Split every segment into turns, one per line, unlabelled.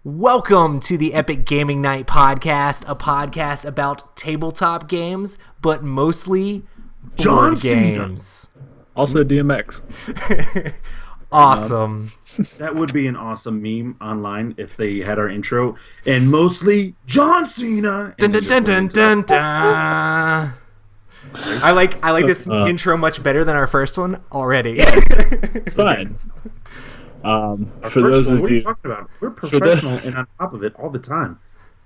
Welcome to the Epic Gaming Night Podcast, a podcast about tabletop games, but mostly board games.
Also DMX.
Awesome.
That would be an awesome meme online if they had our intro and mostly John Cena.
Dun, dun, dun, dun, dun, dun. I like this intro much better than our first one already.
It's fine. For those of
what
you,
are you talking about? We're professional and on top of it all the time.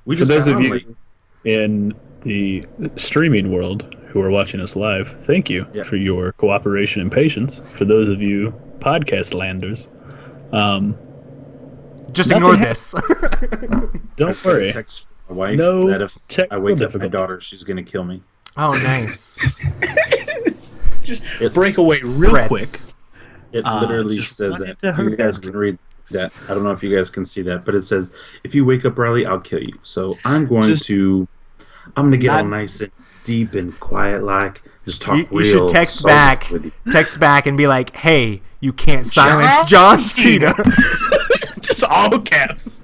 For those of you in the streaming world who are watching us live, thank you for your cooperation and patience. For those of you podcast landers,
just ignore this.
Don't worry.
Text my wife
No
that if I wake up my
difficulties.
daughter, she's going to kill me.
Oh, nice.
Just break away real
Threats.
quick.
It literally
just
says
run
that.
into
If
her
you guys
desk.
can read that. I don't know if you guys can see that, but it says, if you wake up Riley, I'll kill you. So I'm going to get all nice and deep and quiet, like just talk
You
real.
should text
soft
back.
with you.
Text back and be like, hey, you can't silence John Cena.
Just all caps.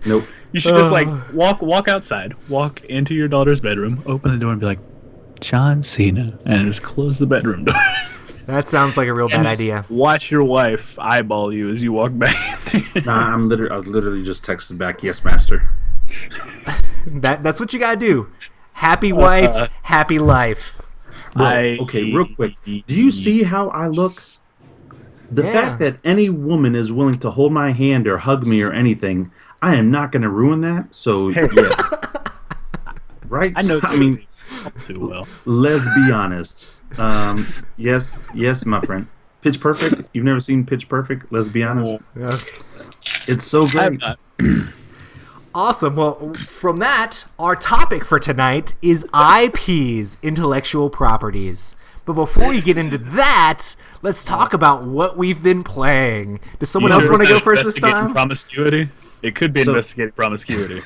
Nope.
You should just like walk outside, walk into your daughter's bedroom, open the door, and be like, John Cena, and just close the bedroom door.
That sounds like a real bad
And just
idea.
Watch your wife eyeball you as you walk back.
Nah, I was literally just texted back, yes, master.
That's what you gotta do. Happy wife, happy life.
Bro, okay, real quick. Do you see how I look? The fact that any woman is willing to hold my hand or hug me or anything, I am not going to ruin that. So, yes. Right?
I know.
I mean,
too well.
let's be honest. Yes, my friend. Pitch Perfect. You've never seen Pitch Perfect? Let's be honest.
Okay.
It's so great.
Awesome. Well, from that, our topic for tonight is IPs, intellectual properties. But before we get into that, let's talk about what we've been playing. Does someone else want to go first this time?
Promiscuity? It could be investigating promiscuity.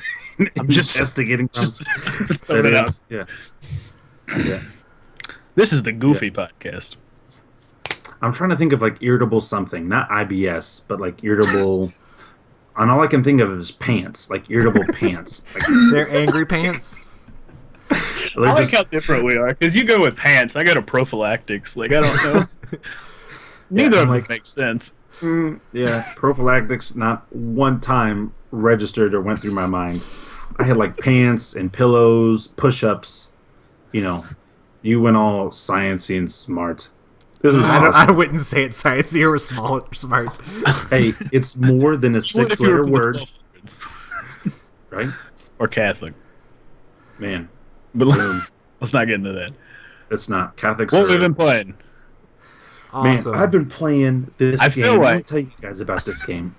I'm just
investigating.
just throwing it out.
Yeah.
This is the Goofy Podcast.
I'm trying to think of like irritable something, not IBS, but like irritable. And all I can think of is pants, like irritable pants. Like,
They're angry pants.
I like how different we are, because you go with pants, I go to prophylactics. Like, I don't know. Neither of them makes sense.
Yeah, prophylactics not one time registered or went through my mind. I had like pants and pillows, push-ups. You know, you went all sciencey and smart. This is awesome.
I wouldn't say it's sciencey or smart.
Hey, it's more than a 6-letter word, right?
Or Catholic.
Man,
But let's not get into that.
it's not. Catholics
What
are...
we've been playing.
Awesome.
Man, I've been playing this game.
feel like...
I'll tell you guys about this game.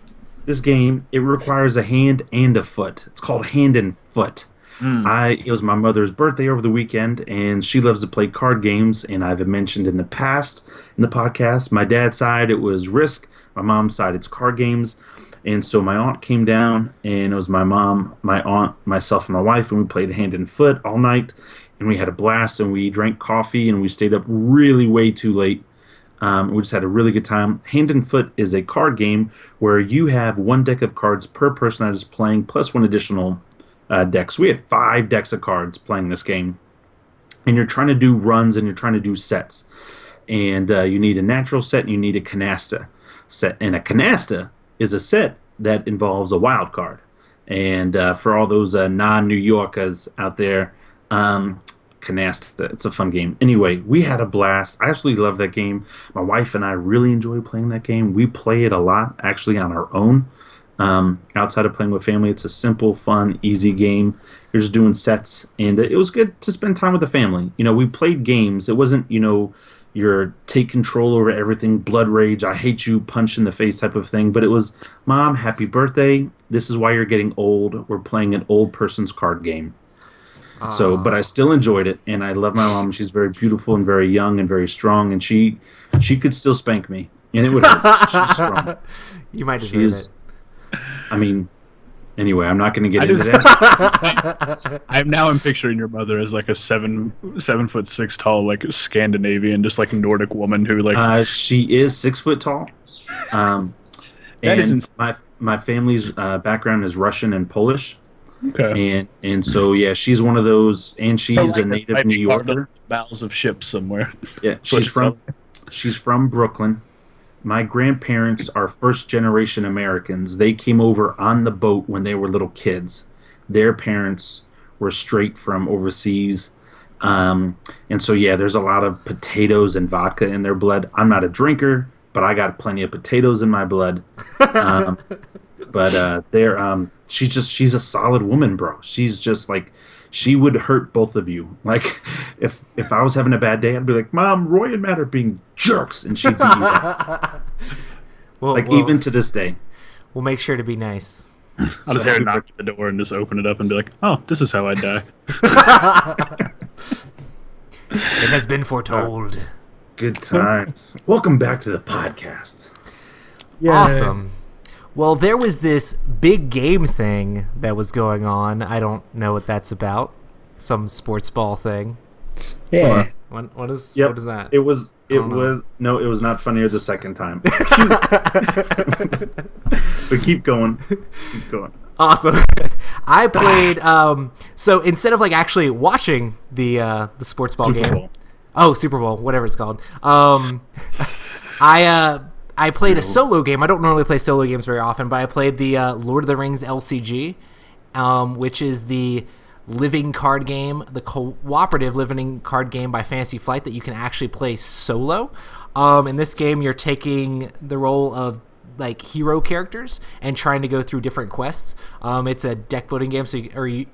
This game, it requires a hand and a foot. It's called Hand and Foot. It was my mother's birthday over the weekend, and she loves to play card games, and I've mentioned in the past in the podcast, my dad's side, it was Risk. My mom's side, it's card games. And so my aunt came down, and it was my mom, my aunt, myself, and my wife, and we played Hand and Foot all night, and we had a blast, and we drank coffee, and we stayed up really way too late. We just had a really good time. Hand and Foot is a card game where you have one deck of cards per person that is playing, plus one additional deck. So we had 5 decks of cards playing this game. And you're trying to do runs and you're trying to do sets. And you need a natural set and you need a canasta set. And a canasta is a set that involves a wild card. And for all those non-New Yorkers out there, canasta, it's a fun game. Anyway, we had a blast. I absolutely love that game. My wife and I really enjoy playing that game. We play it a lot, actually, on our own. Outside of playing with family, it's a simple, fun, easy game. You're just doing sets, and it was good to spend time with the family. You know, we played games. It wasn't, your take control over everything, blood rage, I hate you, punch in the face type of thing. But it was, Mom, happy birthday. This is why you're getting old. We're playing an old person's card game. So, but I still enjoyed it, and I love my mom. She's very beautiful and very young and very strong, and she could still spank me, and it would hurt. She's strong.
You might deserve it.
I mean, anyway, I'm not going to get into that.
I'm picturing your mother as like a 7'6" tall, like Scandinavian, just like Nordic woman who like.
She is 6 foot tall.
That isn't.
my family's background is Russian and Polish.
Okay.
And so yeah, she's one of those, and she's a native New Yorker.
Bowels of ships somewhere.
Yeah, she's from Brooklyn. My grandparents are first generation Americans. They came over on the boat when they were little kids. Their parents were straight from overseas. And so, yeah, there's a lot of potatoes and vodka in their blood. I'm not a drinker, but I got plenty of potatoes in my blood. She's a solid woman, bro. She's just like, she would hurt both of you. Like, if I was having a bad day, I'd be like, Mom, Roy and Matt are being jerks. And she'd beat you up. Even to this day.
We'll make sure to be nice.
I'll just knock at the door and just open it up and be like, oh, this is how I die.
It has been foretold.
Good times. Welcome back to the podcast.
Yay. Awesome. Well, there was this big game thing that was going on. I don't know what that's about. Some sports ball thing.
Yeah.
What is that?
It was not funnier the second time. But keep going. Keep going.
Awesome. I played so instead of like actually watching the sports ball
Super
game.
Bowl.
Oh, Super Bowl, whatever it's called. I played a solo game. I don't normally play solo games very often, but I played the Lord of the Rings LCG, which is the living card game, the cooperative living card game by Fantasy Flight that you can actually play solo. In this game, you're taking the role of like hero characters and trying to go through different quests. It's a deck building game,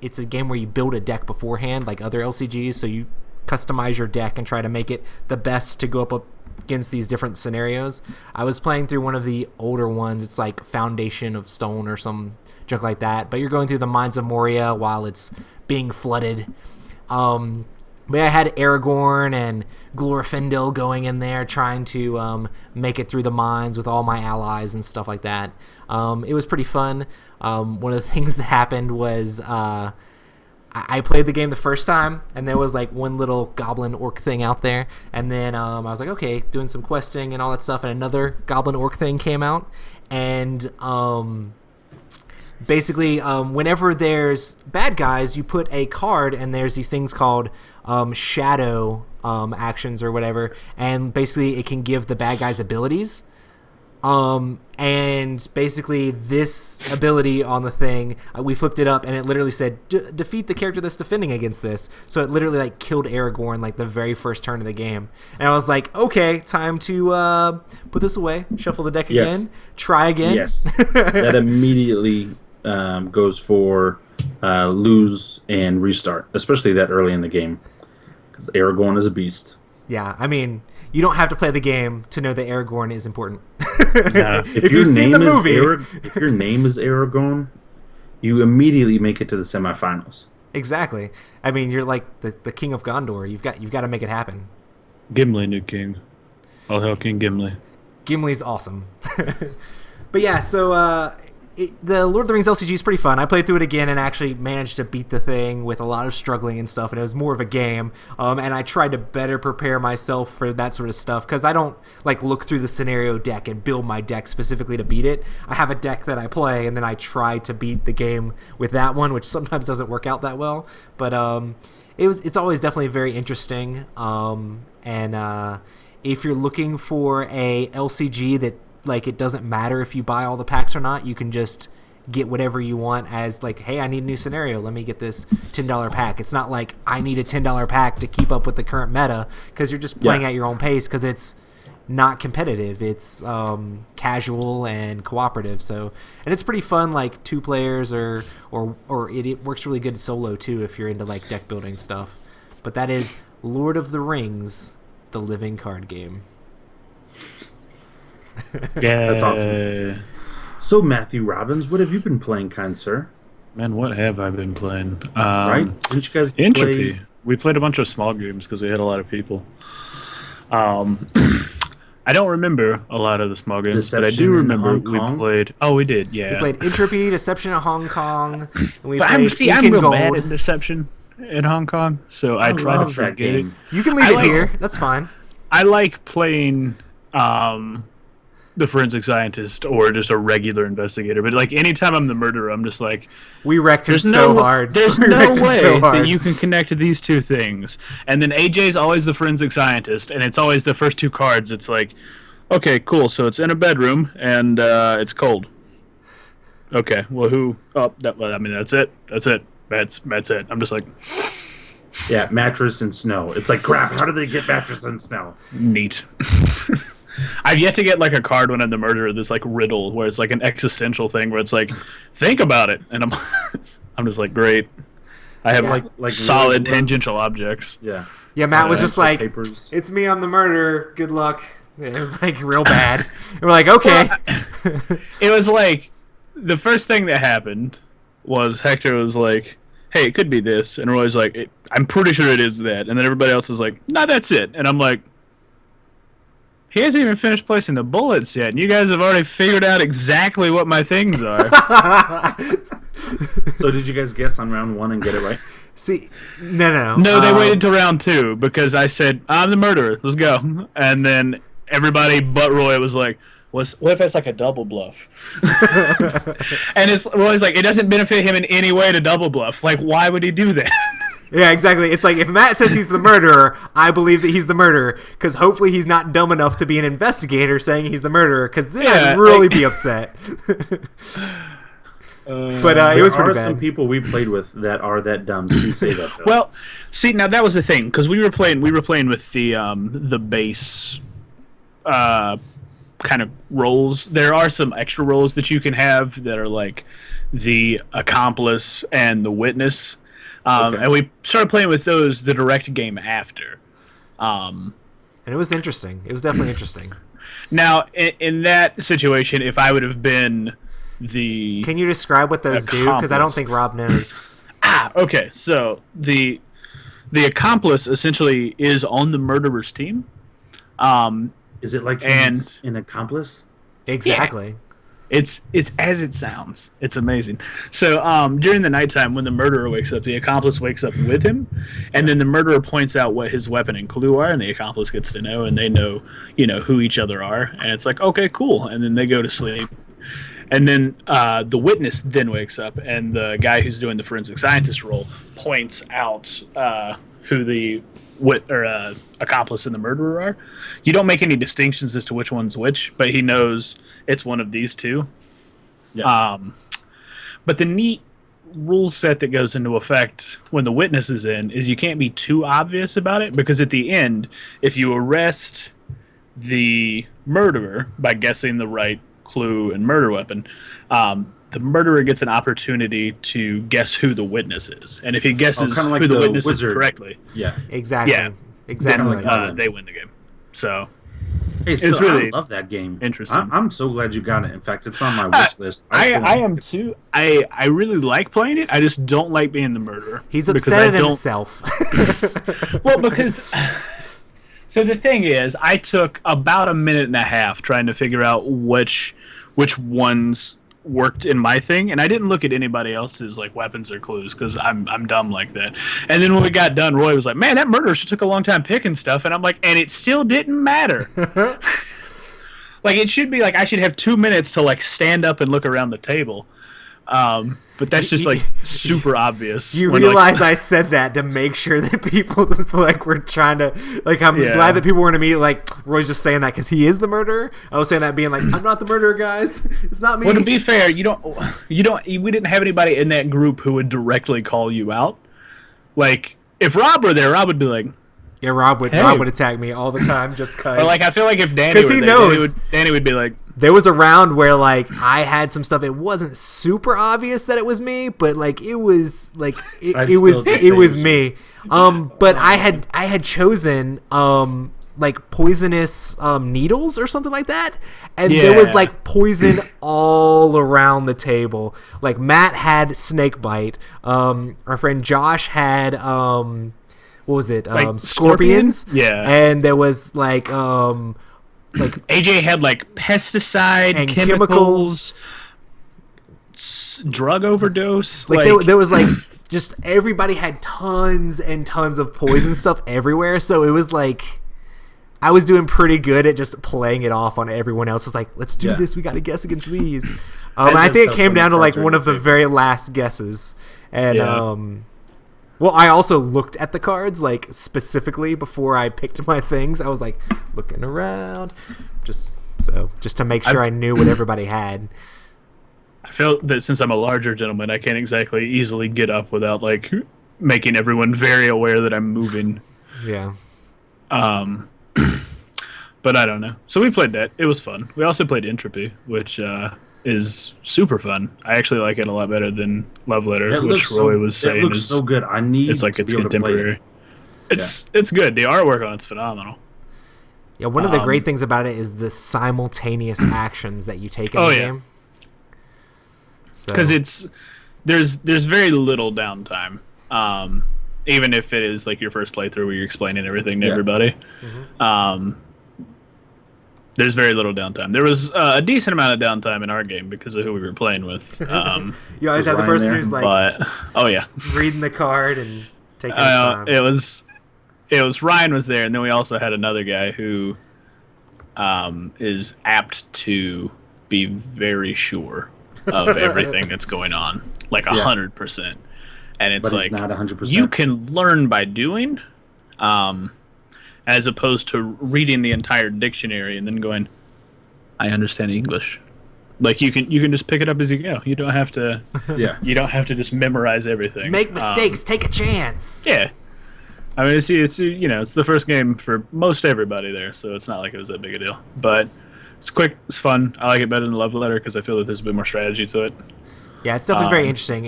it's a game where you build a deck beforehand, like other LCGs. So you customize your deck and try to make it the best to go up against these different scenarios. I was playing through one of the older ones. It's like Foundation of Stone or some junk like that. But you're going through the Mines of Moria while it's being flooded. But I had Aragorn and Glorfindel going in there trying to make it through the mines with all my allies and stuff like that. It was pretty fun. One of the things that happened was I played the game the first time, and there was like one little goblin orc thing out there, and then I was like, okay, doing some questing and all that stuff, and another goblin orc thing came out, and basically whenever there's bad guys, you put a card, and there's these things called shadow actions or whatever, and basically it can give the bad guys abilities. And basically this ability on the thing, we flipped it up and it literally said defeat the character that's defending against this. So it literally like killed Aragorn like the very first turn of the game. And I was like, okay, time to put this away, shuffle the deck again, try again.
Yes. That immediately goes for lose and restart, especially that early in the game, because Aragorn is a beast.
Yeah, I mean, you don't have to play the game to know that Aragorn is important.
Yeah. If you've seen the movie, if your name is Aragorn, you immediately make it to the semifinals.
Exactly. I mean, you're like the king of Gondor. You've got to make it happen.
Gimli, new king. All hail King Gimli.
Gimli's awesome. But yeah, so the Lord of the Rings LCG is pretty fun. I played through it again and actually managed to beat the thing with a lot of struggling and stuff, and it was more of a game. And I tried to better prepare myself for that sort of stuff, because I don't like look through the scenario deck and build my deck specifically to beat it. I have a deck that I play, and then I try to beat the game with that one, which sometimes doesn't work out that well. But it's always definitely very interesting. And if you're looking for a LCG that like it doesn't matter if you buy all the packs or not, you can just get whatever you want as like, hey, I need a new scenario, let me get this $10 pack. It's not like I need a $10 pack to keep up with the current meta, because you're just playing at your own pace, because it's not competitive. It's casual and cooperative. So, and it's pretty fun, like 2 players or it works really good solo too if you're into like deck building stuff. But that is Lord of the Rings, the living card game.
Yeah,
that's awesome. So, Matthew Robbins, what have you been playing, kind sir?
Man, what have I been playing?
Right? Didn't you guys
Entropy. We played a bunch of small games because we had a lot of people. I don't remember a lot of the small games,
Deception,
but I do remember we
Kong?
played. Oh, we did, yeah.
We played Entropy, Deception in Hong Kong. And we
But
played
I'm
Ink
real
and
mad
Gold.
at Deception in Hong Kong, so I try to
love that
forget it.
game.
You can leave it here. That's fine.
I like playing the forensic scientist or just a regular investigator, but like anytime I'm the murderer, I'm just like,
we wrecked him so hard.
There's no way that you can connect these two things. And then AJ's always the forensic scientist, and it's always the first two cards. It's like, okay, cool. So it's in a bedroom and it's cold. Okay, well, who? Oh, that's it. That's it. That's it. I'm just like,
yeah, mattress and snow. It's like, crap. How did they get mattress and snow?
Neat. I've yet to get like a card when I'm the murderer. This like riddle where it's like an existential thing where it's like, think about it, and I'm just like, great. I have like solid tangential objects.
Yeah.
Yeah. Matt was just like, papers. It's me. I'm the murderer. Good luck. It was like real bad. And we're like, okay.
It was like the first thing that happened was Hector was like, hey, it could be this, and Roy's like, I'm pretty sure it is that, and then everybody else is like, no, that's it, and I'm like, he hasn't even finished placing the bullets yet, and you guys have already figured out exactly what my things are.
So did you guys guess on round 1 and get it right?
See, no.
No, they waited till round 2 because I said, I'm the murderer, let's go. And then everybody but Roy was like, what if it's like a double bluff? And Roy's like, it doesn't benefit him in any way to double bluff. Like, why would he do that?
Yeah, exactly. It's like, if Matt says he's the murderer, I believe that he's the murderer, because hopefully he's not dumb enough to be an investigator saying he's the murderer, because then I'd really be upset. But it was pretty bad.
There are some people we played with that are that dumb to say that, though.
Well, see, now that was the thing, because we were playing with the base kind of roles. There are some extra roles that you can have that are like the accomplice and the witness. And we started playing with those the direct game after.
And it was interesting. It was definitely interesting.
Now, in that situation, if I would have been the...
Can you describe what those do? Because I don't think Rob knows.
Okay. So the accomplice essentially is on the murderer's team.
Is it like he's an accomplice?
Exactly.
Yeah. It's as it sounds. It's amazing. So during the nighttime, when the murderer wakes up, the accomplice wakes up with him, and then the murderer points out what his weapon and clue are, and the accomplice gets to know, and they know, who each other are, and it's like, okay, cool, and then they go to sleep. And then the witness then wakes up, and the guy who's doing the forensic scientist role points out who the accomplice and the murderer are. You don't make any distinctions as to which one's which, but he knows it's one of these two. Yeah. But the neat rule set that goes into effect when the witness is in is you can't be too obvious about it, because at the end, if you arrest the murderer by guessing the right clue and murder weapon, the murderer gets an opportunity to guess who the witness is. And if he guesses
like
who the witness
wizard
is correctly,
exactly.
Yeah,
exactly.
Then, they win the game. So
hey,
it's really
I love that game.
Interesting.
I'm so glad you got it. In fact, it's on my wish list.
I am too. I really like playing it. I just don't like being the murderer.
He's upset at himself.
Well, because... So the thing is, I took about a minute and a half trying to figure out which ones worked in my thing, and I didn't look at anybody else's like weapons or clues because I'm dumb like that. And then when we got done, Roy was like, "Man, that murderer took a long time picking stuff," and I'm like, "And it still didn't matter." Like, it should be like I should have 2 minutes to like stand up and look around the table. But that's just like super obvious.
You realize I said that to make sure that people like were trying to like. I'm glad that people weren't immediately like Roy's just saying that because he is the murderer. I was saying that being like, I'm not the murderer, guys. It's not me.
Well, to be fair, we didn't have anybody in that group who would directly call you out. Like, if Rob were there, Rob would be like,
yeah, Rob would attack me all the time just because.
Or like, I feel like if Danny were there, Danny would be like.
There was a round where like I had some stuff. It wasn't super obvious that it was me, but like it was like it was me. But I had chosen like poisonous needles or something like that, and there was like poison all around the table. Like Matt had snake bite. Our friend Josh had what was it?
Like
scorpions.
Yeah,
and there was like
AJ had like pesticide and chemicals, drug overdose.
Like there was like just everybody had tons and tons of poison stuff everywhere. So it was like I was doing pretty good at just playing it off on everyone else. It was like, let's do this. We got to guess against these. I think it came down to like one of the very last guesses. And well, I also looked at the cards like specifically before I picked my things. I was like looking around, just to make sure I knew what everybody had.
I feel that since I'm a larger gentleman, I can't exactly easily get up without like making everyone very aware that I'm moving.
Yeah.
But I don't know. So we played that. It was fun. We also played Entropy, which is super fun. I actually like it a lot better than Love Letter, which Roy was saying.
It looks so good. I need
it's like
to
it's
be able
contemporary.
To play
it. It's good. The artwork on it's phenomenal.
Yeah, one of the great things about it is the simultaneous actions that you take in the game.
Because there's very little downtime. Even if it is like your first playthrough where you're explaining everything to everybody. Mm-hmm. There's very little downtime. There was a decent amount of downtime in our game because of who we were playing with.
You always have the person who's like,
oh yeah,
reading the card and taking his time.
It was Ryan was there, and then we also had another guy who is apt to be very sure of everything that's going on, like 100%. And it's like,
not 100%.
You can learn by doing, as opposed to reading the entire dictionary and then going, I understand English. Like you can just pick it up as you go. You don't have to. You don't have to just memorize everything.
Make mistakes. Take a chance.
Yeah. I mean, it's the first game for most everybody there, so it's not like it was that big a deal. But it's quick. It's fun. I like it better than Love Letter because I feel that there's a bit more strategy to it.
Yeah, it's definitely very interesting.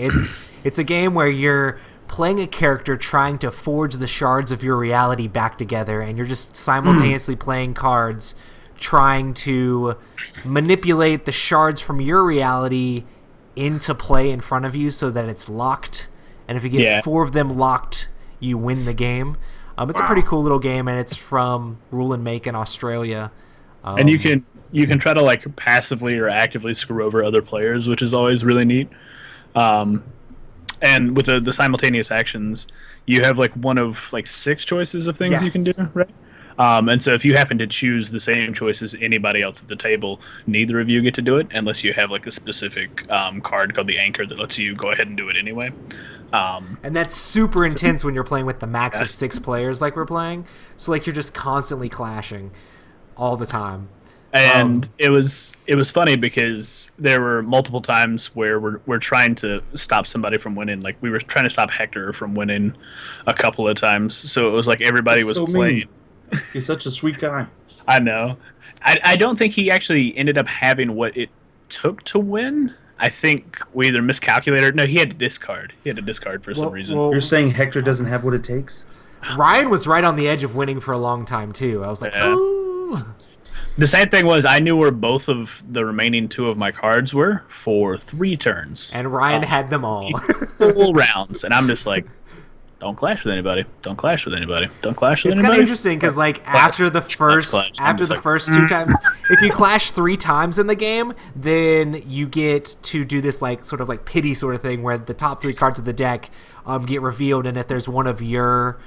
It's a game where you're playing a character trying to forge the shards of your reality back together, and you're just simultaneously playing cards trying to manipulate the shards from your reality into play in front of you so that it's locked. And if you get 4 of them locked, you win the game. It's a pretty cool little game, and it's from Rule and Make in Australia.
And you can try to like passively or actively screw over other players, which is always really neat. And with the simultaneous actions, you have like one of like 6 choices of things you can do, right? And so if you happen to choose the same choice as anybody else at the table, neither of you get to do it unless you have like a specific card called the Anchor that lets you go ahead and do it anyway.
And that's super intense when you're playing with the max of 6 players like we're playing. So like you're just constantly clashing all the time.
And it was funny because there were multiple times where we're trying to stop somebody from winning. Like we were trying to stop Hector from winning a couple of times. So it was like everybody was playing.
Mean. He's such a sweet guy.
I know. I don't think he actually ended up having what it took to win. I think we either miscalculated. No, he had to discard. He had to discard for some reason.
You're saying Hector doesn't have what it takes?
Ryan was right on the edge of winning for a long time too. I was like, ooh.
The sad thing was I knew where both of the remaining 2 of my cards were for 3 turns.
And Ryan had them all.
Full rounds. And I'm just like, don't clash with anybody. Don't clash with anybody. Don't clash with anybody.
It's kind of interesting because like after the first 2 times, if you clash 3 times in the game, then you get to do this like sort of like pity sort of thing where the top 3 cards of the deck get revealed, and if there's one of your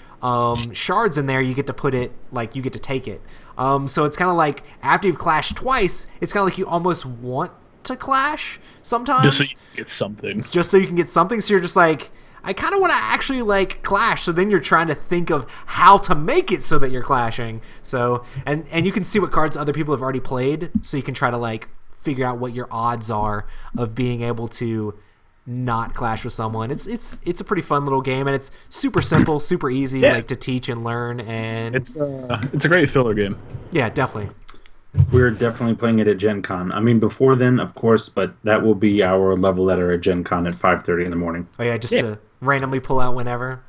shards in there, you get to put it like you get to take it. So it's kind of like after you've clashed twice, it's kind of like you almost want to clash sometimes.
Just so you can get something.
Just so you can get something. So you're just like, I kind of want to actually like clash. So then you're trying to think of how to make it so that you're clashing. So and you can see what cards other people have already played. So you can try to like figure out what your odds are of being able to not clash with someone. It's a pretty fun little game, and it's super simple, super easy, like to teach and learn, and
it's a great filler game.
Yeah, definitely.
We're definitely playing it at Gen Con. I mean, before then, of course, but that will be our Level Letter at Gen Con at 5:30 in the morning.
Oh yeah, just to randomly pull out whenever.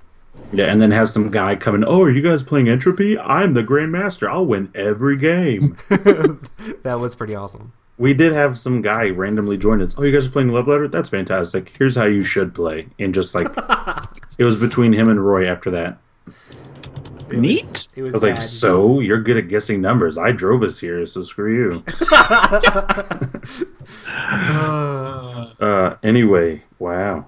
Yeah, and then have some guy come in. Oh, are you guys playing Entropy? I'm the Grandmaster. I'll win every game.
That was pretty awesome.
We did have some guy randomly join us. Oh, you guys are playing Love Letter? That's fantastic. Here's how you should play. And just like, it was between him and Roy after that.
Neat.
It was
I was like, so you're good at guessing numbers. I drove us here, so screw you. Anyway, wow.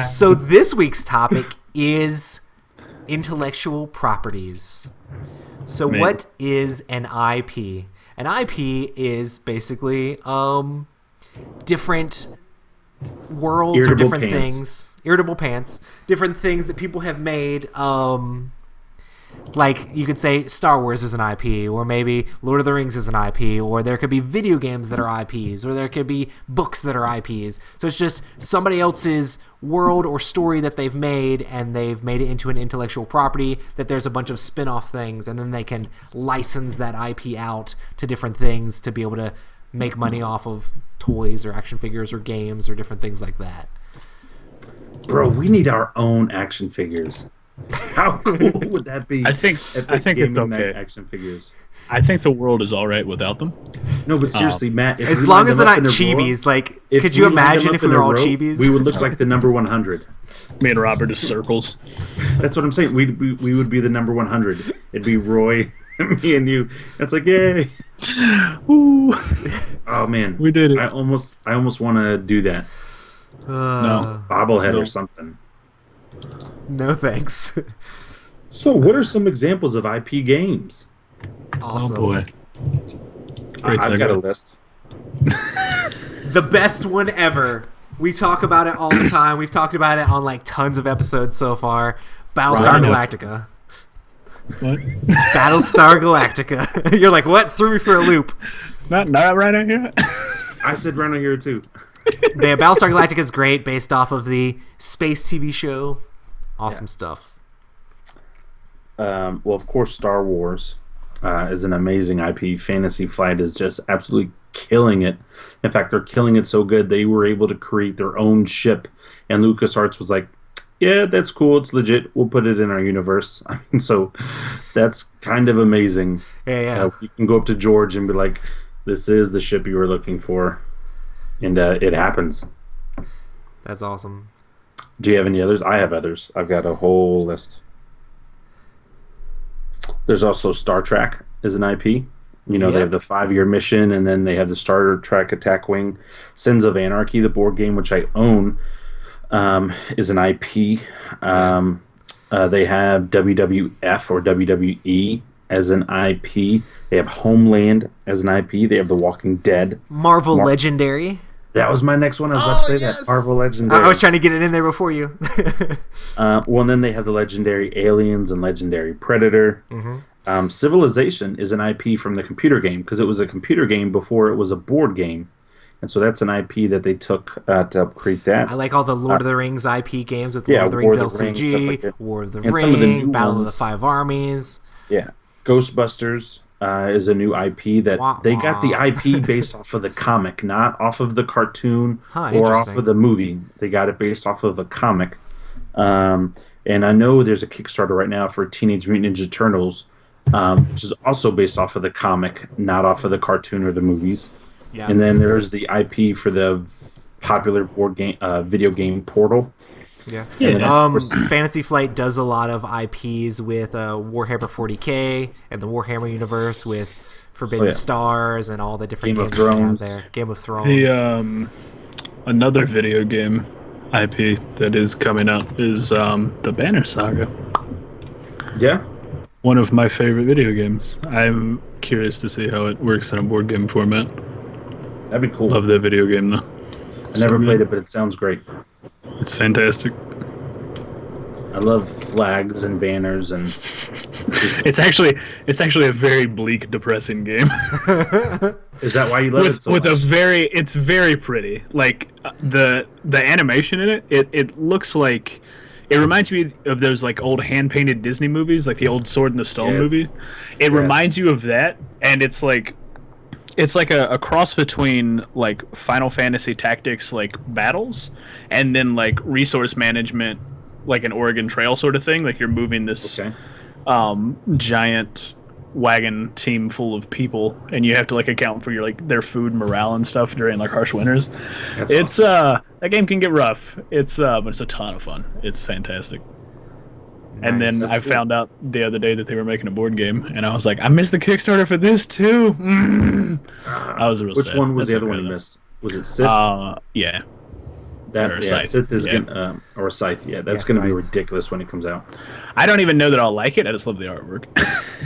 So this week's topic is intellectual properties. So
Man.
what is an IP? An IP is basically different worlds or
Irritable
different
pants.
things. Irritable pants. Different things that people have made. Like, you could say Star Wars is an IP, or maybe Lord of the Rings is an IP, or there could be video games that are IPs, or there could be books that are IPs. So it's just somebody else's world or story that they've made, and they've made it into an intellectual property that there's a bunch of spin-off things, and then they can license that IP out to different things to be able to make money off of toys or action figures or games or different things like that.
Bro, we need our own action figures. How cool would that be?
I think it's
Gaming Night
okay.
Action figures.
I think the world is all right without them.
No, but seriously, Matt. If
As
we
long
lined
as
them
they're
up
not
in a row-
chibis, like,
if
could you
we lined them
imagine
up
if we
in a
were all
row,
chibis?
We would look like the number 100.
Me and Robert is circles.
That's what I'm saying. We would be the number 100. It'd be Roy, me, and you. It's like, yay!
Ooh.
Oh man,
We did it.
I almost want to do that.
No.
Bobblehead
No.
or something.
No thanks.
So, what are some examples of IP games?
Awesome.
Oh boy. Great
I've got a
segue.
list.
The best one ever. We talk about it all the time. We've talked about it on like tons of episodes so far. Battlestar
Right.
Galactica.
What?
Battlestar Galactica. You're like, what? Threw me for a loop.
Not right out here.
I said Rhino here too.
Yeah, Battlestar Galactica is great, based off of the space TV show. Awesome stuff.
Well, of course, Star Wars is an amazing IP. Fantasy Flight is just absolutely killing it. In fact, they're killing it so good they were able to create their own ship, and LucasArts was like, "Yeah, that's cool. It's legit. We'll put it in our universe." I mean, so that's kind of amazing.
Yeah.
You can go up to George and be like, "This is the ship you were looking for," and it happens.
That's awesome.
Do you have any others? I have others. I've got a whole list. There's also Star Trek is an IP. You know, they
Yep.
have the 5-year mission, and then they have the Star Trek Attack Wing. Sins of Anarchy, the board game, which I own, is an IP. They have WWF or WWE as an IP. They have Homeland as an IP. They have The Walking Dead.
Marvel Legendary.
That was my next one. I was about to say that. Marvel Legendary.
I was trying to get it in there before you.
Well, and then they have the legendary Aliens and legendary Predator. Civilization is an IP from the computer game because it was a computer game before it was a board game. And so that's an IP that they took to create that.
I like all the Lord of the Rings IP games with Lord of the
War
Rings
of the Rings,
LCG,
stuff like that.
War of the
And some of the new
Ring, Battle of the
ones.
Five Armies.
Yeah. Ghostbusters is a new IP that
Wah,
they got the
wah.
IP based off of the comic, not off of the cartoon
Huh,
or off
interesting.
of the movie. They got it based off of a comic. And I know there's a Kickstarter right now for Teenage Mutant Ninja Turtles, which is also based off of the comic, not off of the cartoon or the movies.
Yeah.
And then there's the IP for the popular board game, video game Portal.
Yeah.
Yeah.
Fantasy Flight does a lot of IPs with Warhammer 40K and the Warhammer universe with Forbidden Stars and all the different
Game of
games that they have
Thrones.
there. Game of Thrones.
The another video game IP that is coming up is the Banner Saga.
Yeah.
One of my favorite video games. I'm curious to see how it works in a board game format.
That'd be cool.
Love that video game though.
I never played it, but it sounds great.
It's fantastic.
I love flags and banners and
It's actually a very bleak, depressing game.
is that why you love it so
with
much?
it's very pretty. Like the animation in it, it looks like it reminds me of those like old hand painted Disney movies, like the old Sword in the Stone
Yes.
movie. It reminds you of that, and it's like a cross between like Final Fantasy Tactics like battles and then like resource management, like an Oregon Trail sort of thing. Like you're moving this
Okay.
giant wagon team full of people, and you have to like account for your like their food, morale, and stuff during like harsh winters.
That's
It's that game can get rough. It's but it's a ton of fun. It's fantastic. And then
That's
I
cool.
found out the other day that they were making a board game, and I was like, I missed the Kickstarter for this too. I was real
Which
sad.
one was
That's
the other
okay,
one you
though.
missed? Was it Sith?
Yeah. Or Scythe.
Sith is gonna or Scythe. Yeah, that's gonna be ridiculous when it comes out.
I don't even know that I'll like it. I just love the artwork.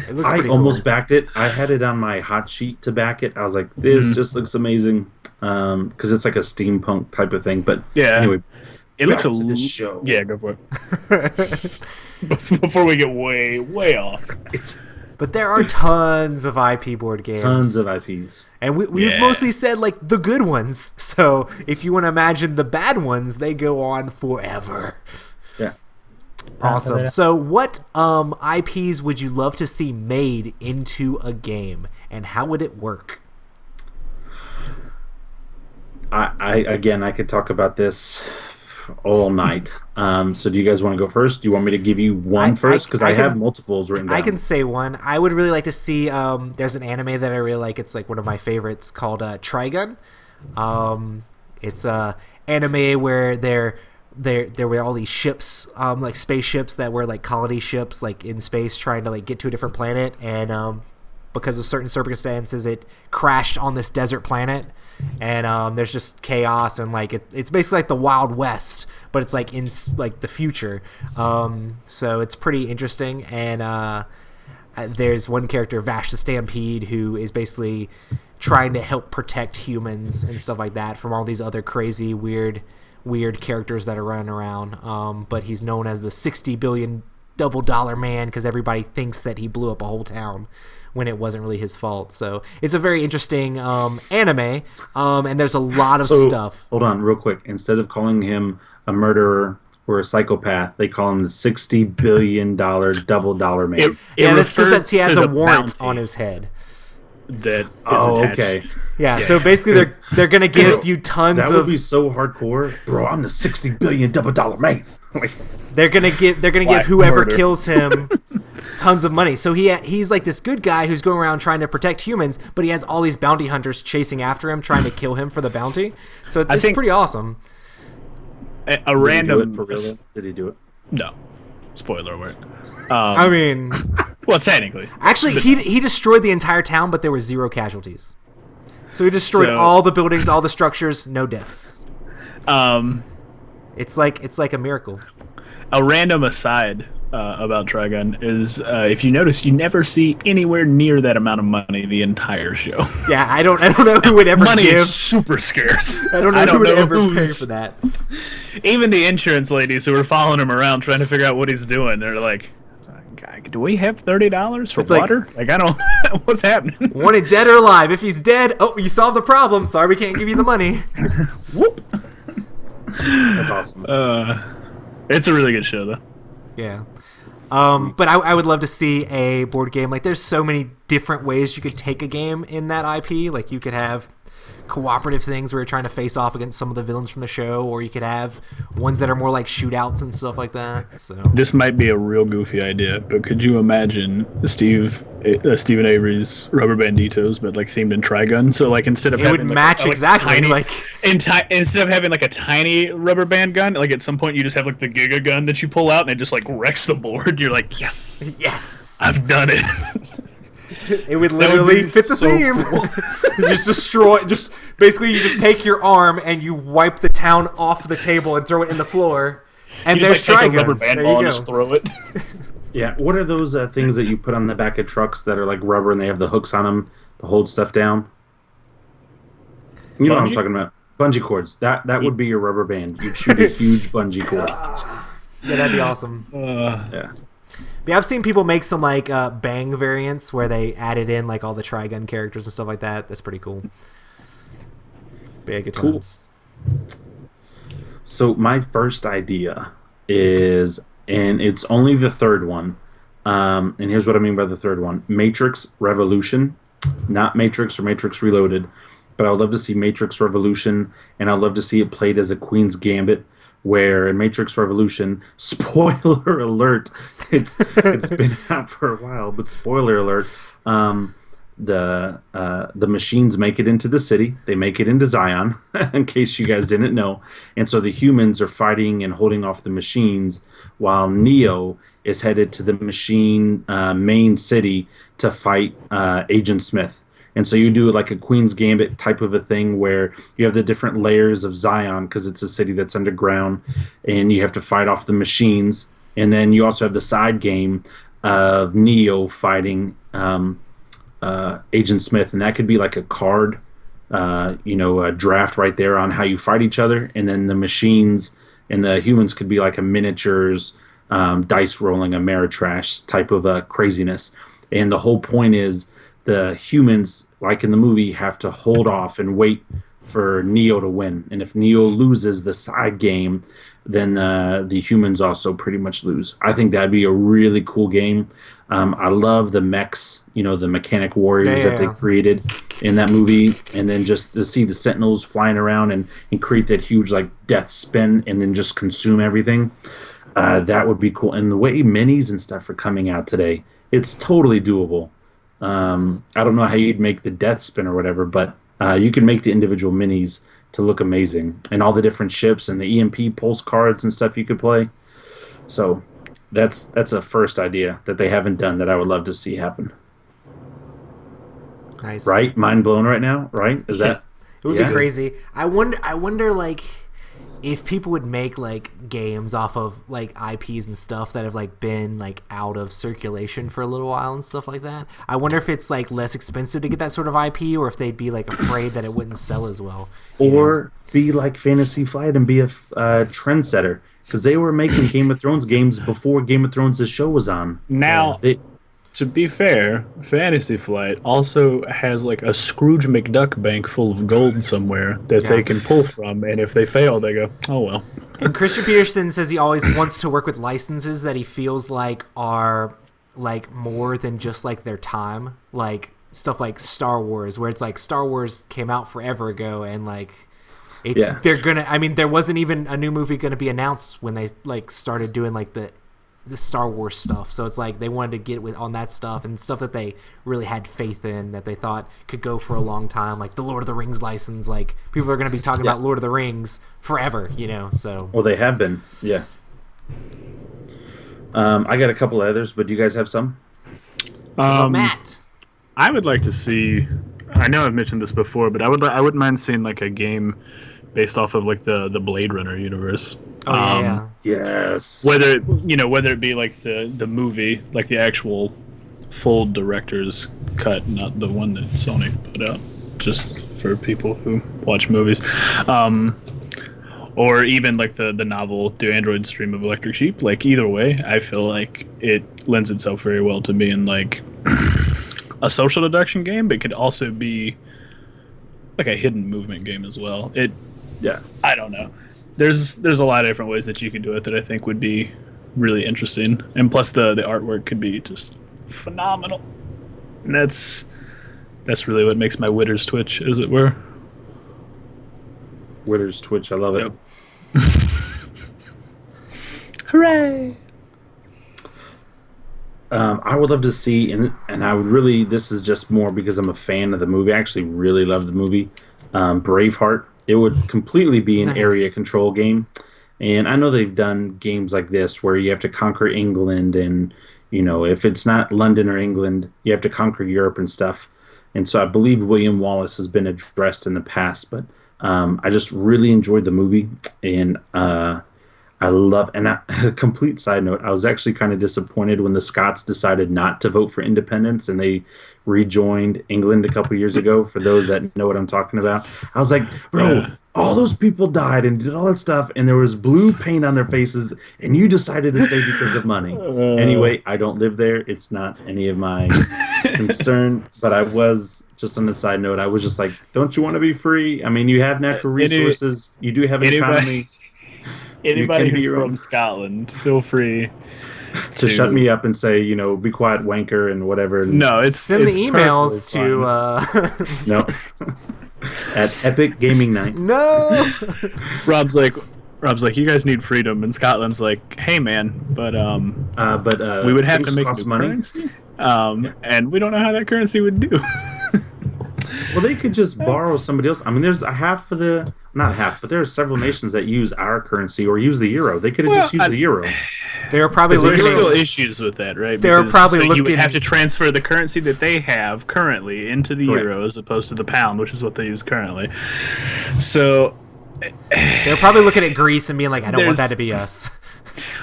It looks
I almost backed it. I had it on my hot sheet to back it. I was like, this just looks amazing because it's like a steampunk type of thing. But anyway,
it looks
this show.
Yeah, go for it. Before we get way off.
But there are tons of IP board games.
Tons of IPs.
And we've mostly said, like, the good ones. So if you want to imagine the bad ones, they go on forever.
Yeah.
Awesome. So what IPs would you love to see made into a game? And how would it work?
I could talk about this all night. So do you guys want to go first? Do you want me to give you one first? Because I have multiples written down.
I can say one. I would really like to see, there's an anime that I really like. It's like one of my favorites called Trigun. It's a anime where there were all these ships, like spaceships that were like colony ships, like in space trying to like get to a different planet. And because of certain circumstances, it crashed on this desert planet. And there's just chaos, and like it's basically like the Wild West, but it's like in like the future. So it's pretty interesting. And there's one character, Vash the Stampede, who is basically trying to help protect humans and stuff like that from all these other crazy, weird characters that are running around. But he's known as the $60 billion double dollar man because everybody thinks that he blew up a whole town when it wasn't really his fault. So it's a very interesting anime, and there's a lot of stuff.
Hold on, real quick. Instead of calling him a murderer or a psychopath, they call him the $60 billion double dollar man.
That's because he has a warrant on his head.
That is attached.
Okay.
Yeah, so basically they're going to give you tons of...
That would be so hardcore. Bro, I'm the $60 billion double dollar man.
They're gonna give whoever kills him tons of money. So he's like this good guy who's going around trying to protect humans, but he has all these bounty hunters chasing after him, trying to kill him for the bounty. So it's pretty awesome.
A random...
Did he do it?
No. Spoiler alert.
I mean...
Well, technically.
Actually, he destroyed the entire town, but there were 0 casualties. So he destroyed all the buildings, all the structures, no deaths. It's like a miracle.
A random aside about Trigun is, if you notice, you never see anywhere near that amount of money the entire show.
Yeah, I don't know who would ever
money
give.
Is super scarce.
I don't know who would ever pay for that.
Even the insurance ladies who were following him around trying to figure out what he's doing, they're like, do we have $30 for water? Like, I don't... What's happening?
Wanted dead or alive. If he's dead, you solved the problem. Sorry, we can't give you the money.
Whoop.
That's awesome.
It's a really good show, though.
Yeah. But I would love to see a board game. Like, there's so many different ways you could take a game in that IP. Like, you could have cooperative things where you're trying to face off against some of the villains from the show, or you could have ones that are more like shootouts and stuff like that. So
this might be a real goofy idea, but could you imagine Stephen Avery's Rubber Banditos, but like themed in Trigun? So like instead of having
would match exactly
instead of having like a tiny rubber band gun, like at some point you just have like the Giga gun that you pull out and it just like wrecks the board. You're like, yes, I've done it.
It would literally fit the theme. Cool. Just destroy. Just basically, you just take your arm and you wipe the town off the table and throw it in the floor. And
you
there's
just take a rubber band ball and just throw it.
Yeah. What are those things that you put on the back of trucks that are like rubber and they have the hooks on them to hold stuff down? You know what I'm talking about? Bungee cords. That would be your rubber band. You'd shoot a huge bungee cord.
Yeah, that'd be awesome.
Yeah.
Yeah, I've seen people make some like Bang variants where they added in like all the Trigun characters and stuff like that. That's pretty cool. Big times.
So my first idea is, and it's only the third one, and here's what I mean by the third one: Matrix Revolution, not Matrix or Matrix Reloaded, but I would love to see Matrix Revolution, and I'd love to see it played as a Queen's Gambit. Where in Matrix Revolution, spoiler alert, it's been out for a while, but spoiler alert, the machines make it into the city. They make it into Zion, in case you guys didn't know. And so the humans are fighting and holding off the machines, while Neo is headed to the machine main city to fight Agent Smith. And so you do like a Queen's Gambit type of a thing where you have the different layers of Zion because it's a city that's underground, and you have to fight off the machines. And then you also have the side game of Neo fighting Agent Smith, and that could be like a card, a draft right there on how you fight each other. And then the machines and the humans could be like a miniatures, dice rolling, Ameritrash type of craziness. And the whole point is the humans, like in the movie, have to hold off and wait for Neo to win. And if Neo loses the side game, then the humans also pretty much lose. I think that'd be a really cool game. I love the mechs, the mechanic warriors that they created in that movie. And then just to see the Sentinels flying around and create that huge like death spin and then just consume everything. That would be cool. And the way minis and stuff are coming out today, it's totally doable. I don't know how you'd make the death spin or whatever, but you can make the individual minis to look amazing, and all the different ships and the EMP pulse cards and stuff you could play. So that's a first idea that they haven't done that I would love to see happen.
Nice.
Right? Mind blown right now, right? Is that
it would be crazy. I wonder like if people would make like games off of like IPs and stuff that have like been like out of circulation for a little while and stuff like that. I wonder if it's like less expensive to get that sort of IP, or if they'd be like afraid that it wouldn't sell as well.
Or be like Fantasy Flight and be a trendsetter, because they were making Game of Thrones games before Game of Thrones' show was on.
Now, to be fair, Fantasy Flight also has like a Scrooge McDuck bank full of gold somewhere that they can pull from, and if they fail, they go, oh well.
And Christian Peterson says he always wants to work with licenses that he feels like are like more than just like their time, like stuff like Star Wars, where it's like Star Wars came out forever ago, and like they're gonna. I mean, there wasn't even a new movie gonna be announced when they like started doing like the Star Wars stuff. So it's like they wanted to get with on that stuff and stuff that they really had faith in, that they thought could go for a long time, like the Lord of the Rings license. Like people are going to be talking about Lord of the Rings forever, so
well, they have been. I got a couple others, but do you guys have some?
Matt,
I would like to see, I know I've mentioned this before, but I wouldn't mind seeing like a game based off of like the Blade Runner universe.
Yes.
Whether it be like the movie, like the actual full director's cut, not the one that Sony put out just for people who watch movies, or even like the novel "Do Androids Dream of Electric Sheep." Like either way, I feel like it lends itself very well to being like a social deduction game, but it could also be like a hidden movement game as well. I don't know. There's a lot of different ways that you could do it that I think would be really interesting, and plus the artwork could be just phenomenal, and that's really what makes my witters twitch, as it were.
Witters twitch, I love it.
Hooray!
I would love to see, and I would really, this is just more because I'm a fan of the movie. I actually really love the movie, Braveheart. It would completely be an area control game. And I know they've done games like this where you have to conquer England, and, if it's not London or England, you have to conquer Europe and stuff. And so I believe William Wallace has been addressed in the past, but I just really enjoyed the movie. And I love, and a complete side note, I was actually kind of disappointed when the Scots decided not to vote for independence and they rejoined England a couple years ago. For those that know what I'm talking about, I was like, bro, all those people died and did all that stuff, and there was blue paint on their faces, and you decided to stay because of money. Anyway, I don't live there. It's not any of my concern, but I was, just on the side note, I was just like, don't you want to be free? I mean, you have natural resources. You do have an economy.
Anybody who's from Scotland, feel free
to shut me up and say, be quiet, wanker, and whatever.
No,
send the emails to
no at Epic Gaming Night.
No.
Rob's like, you guys need freedom, and Scotland's like, hey man, but we would have to make new currency, and we don't know how that currency would do.
Well, they could just borrow somebody else. I mean, there's a half of the, not half, but there are several nations that use our currency or use the euro. They could have just used the euro.
They were probably
There's
looking
still
at,
issues with that, right?
They were probably
you would
looking-
have to transfer the currency that they have currently into the
Correct.
euro as opposed to the pound, which is what they use currently. So
they're probably looking at Greece and being like, I don't want
There's-
that to be us.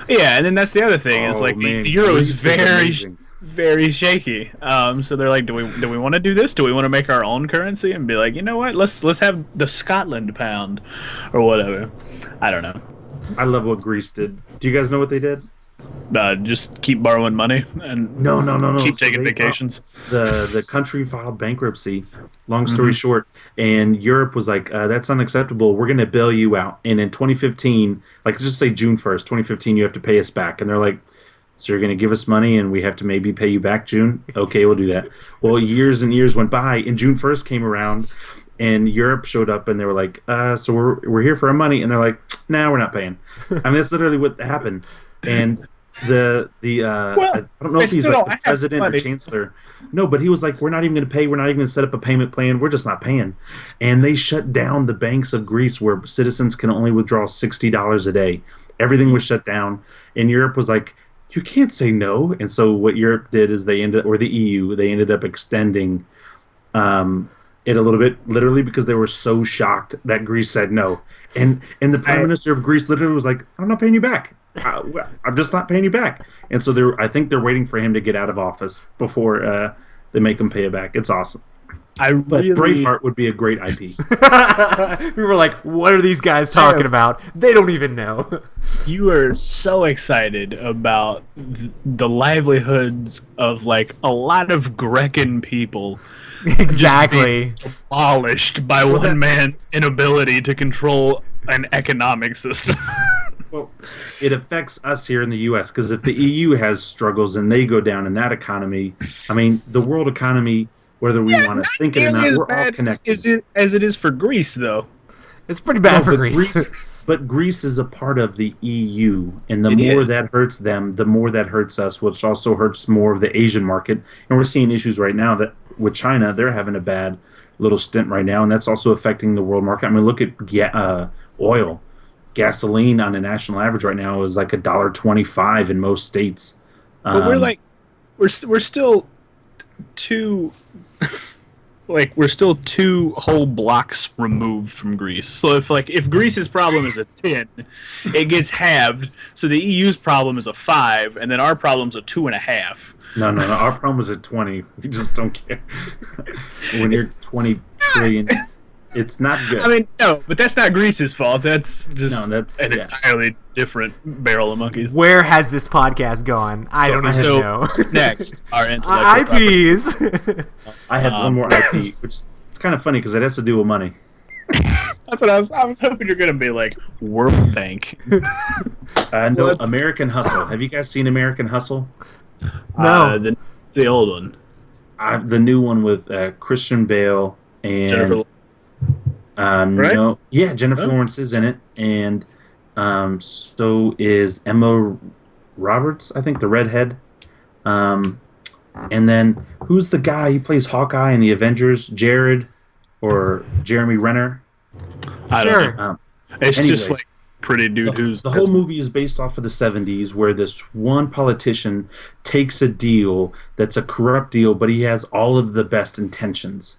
yeah, and then that's the other thing is
Oh,
like
man,
the euro is
Greece is
very
amazing.
very shaky. So they're like, do we want to do this? Do we want to make our own currency and be like, you know what? Let's have the Scotland pound or whatever. I don't know.
I love what Greece did. Do you guys know what they did?
Just keep borrowing money and
No.
keep
So
taking
they
vacations.
The country filed bankruptcy. Long story short, and Europe was like, "That's unacceptable. We're going to bail you out." And in 2015, like just say June 1st, 2015, you have to pay us back. And they're like, "So you're going to give us money, and we have to maybe pay you back June? Okay, we'll do that." Well, years and years went by, and June 1st came around, and Europe showed up, and they were like, "So we're here for our money," and they're like, "Nah, we're not paying." I mean, that's literally what happened. And I don't know
they
if he's
still
like
don't
the
have
president or
money.
chancellor. No, but he was like, we're not even going to pay. We're not even going to set up a payment plan. We're just not paying. And they shut down the banks of Greece where citizens can only withdraw $60 a day. Everything was shut down. And Europe was like, you can't say no. And so what Europe did is the EU, they ended up extending it a little bit, literally because they were so shocked that Greece said no. And the prime minister of Greece literally was like, I'm not paying you back. I'm just not paying you back. And so I think they're waiting for him to get out of office before they make him pay it back. It's awesome. But Braveheart would be a great IP.
We were like, what are these guys talking about? They don't even know.
You are so excited about the livelihoods of like a lot of Grecan people
Exactly.
abolished by one man's inability to control an economic system.
Well, it affects us here in the U.S. because if the EU has struggles and they go down in that economy, I mean, the world economy, whether we want to think it or not, we're all connected.
As it is for Greece, though.
It's pretty bad
No,
for
but
Greece.
But Greece is a part of the EU, and the
It
more
is.
that hurts them, the more that hurts us, which also hurts more of the Asian market. And we're seeing issues right now that with China, they're having a bad little stint right now, and that's also affecting the world market. I mean, look at oil. Gasoline on a national average right now is like $1.25 in most states.
But we're still two we're still two whole blocks removed from Greece. So if Greece's problem is a 10, it gets halved. So the EU's problem is a 5, and then our problem's a 2.5.
No. Our problem is at 20. We just don't care. When you're 20 trillion, it's not good.
I mean, no, but that's not Greece's fault. That's just an
yeah.
entirely different barrel of monkeys.
Where has this podcast gone? I don't even know.
Next, our intellectual property.
IPs.
I have one more IP, which it's kind of funny because it has to do with money.
That's what I was hoping you're gonna be like World Bank.
No, American Hustle. Have you guys seen American Hustle?
No.
The old one.
The new one with Christian Bale and
Jennifer. Right?
no, yeah, Jennifer Lawrence is in it, and so is Emma Roberts, I think, the redhead. And then who's the guy? He plays Hawkeye in the Avengers. Jared or Jeremy Renner.
I
Sure.
don't know. It's
anyways,
just like pretty dude who's
the whole movie is based off of the 70s, where this one politician takes a deal that's a corrupt deal, but he has all of the best intentions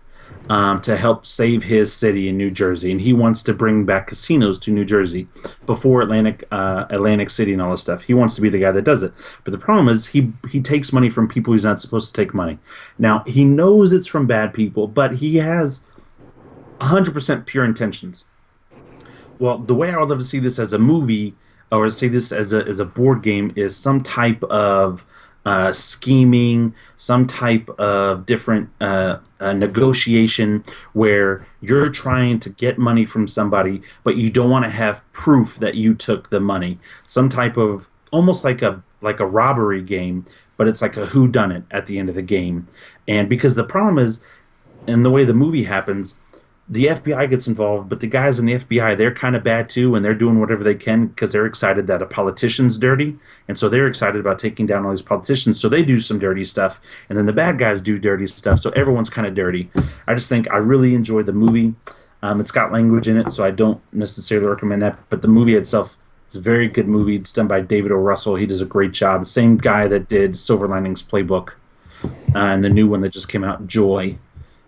to help save his city in New Jersey, and he wants to bring back casinos to New Jersey before Atlantic City and all this stuff. He wants to be the guy that does it. But the problem is he takes money from people he's not supposed to take money. Now, he knows it's from bad people, but he has 100% pure intentions. Well, the way I would love to see this as a movie, or see this as a board game, is some type of scheming, some type of different negotiation where you're trying to get money from somebody, but you don't want to have proof that you took the money. Some type of almost like a robbery game, but it's like a whodunit at the end of the game. And because the problem is, and the way the movie happens, the FBI gets involved, but the guys in the FBI, they're kind of bad too, and they're doing whatever they can because they're excited that a politician's dirty, and so they're excited about taking down all these politicians, so they do some dirty stuff, and then the bad guys do dirty stuff, so everyone's kind of dirty. I just think I really enjoyed the movie. It's got language in it, so I don't necessarily recommend that, but the movie itself, it's a very good movie. It's done by David O. Russell. He does a great job. Same guy that did Silver Linings Playbook and the new one that just came out, Joy.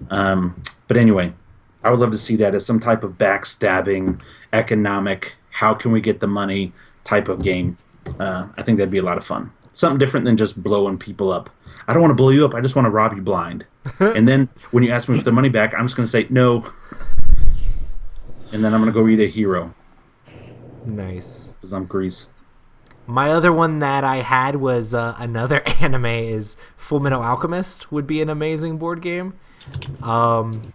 But anyway, I would love to see that as some type of backstabbing, economic, how can we get the money type of game. I think that'd be a lot of fun. Something different than just blowing people up. I don't want to blow you up. I just want to rob you blind. And then when you ask me for the money back, I'm just going to say no. And then I'm going to go eat a hero.
Nice.
Because I'm Grease.
My other one that I had was another anime is Full Metal Alchemist would be an amazing board game,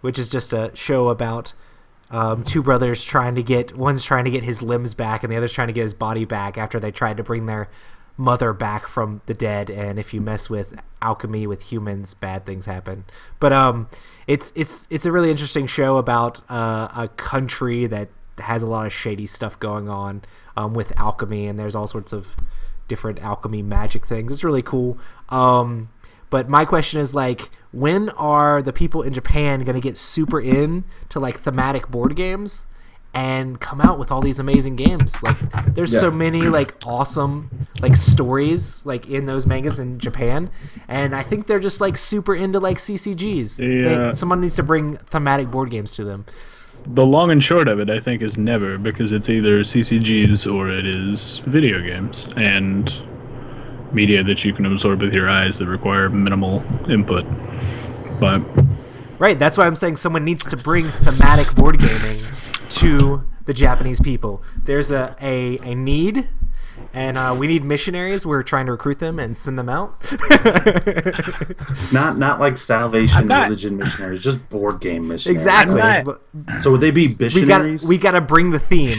which is just a show about two brothers one's trying to get his limbs back and the other's trying to get his body back after they tried to bring their mother back from the dead. And if you mess with alchemy with humans, bad things happen. But it's a really interesting show about a country that has a lot of shady stuff going on with alchemy, and there's all sorts of different alchemy magic things. It's really cool. But my question is, like, when are the people in Japan going to get super into like thematic board games and come out with all these amazing games? Like, there's so many like awesome like stories like in those mangas in Japan, and I think they're just like super into like CCGs. Someone needs to bring thematic board games to them.
The long and short of it, I think, is never, because it's either CCGs or it is video games and media that you can absorb with your eyes that require minimal input. But
right, that's why I'm saying someone needs to bring thematic board gaming to the Japanese people. There's a need, and we need missionaries. We're trying to recruit them and send them out.
Not like Salvation Religion missionaries, just board game missionaries.
Exactly.
So would they be missionaries?
We got to bring the theme.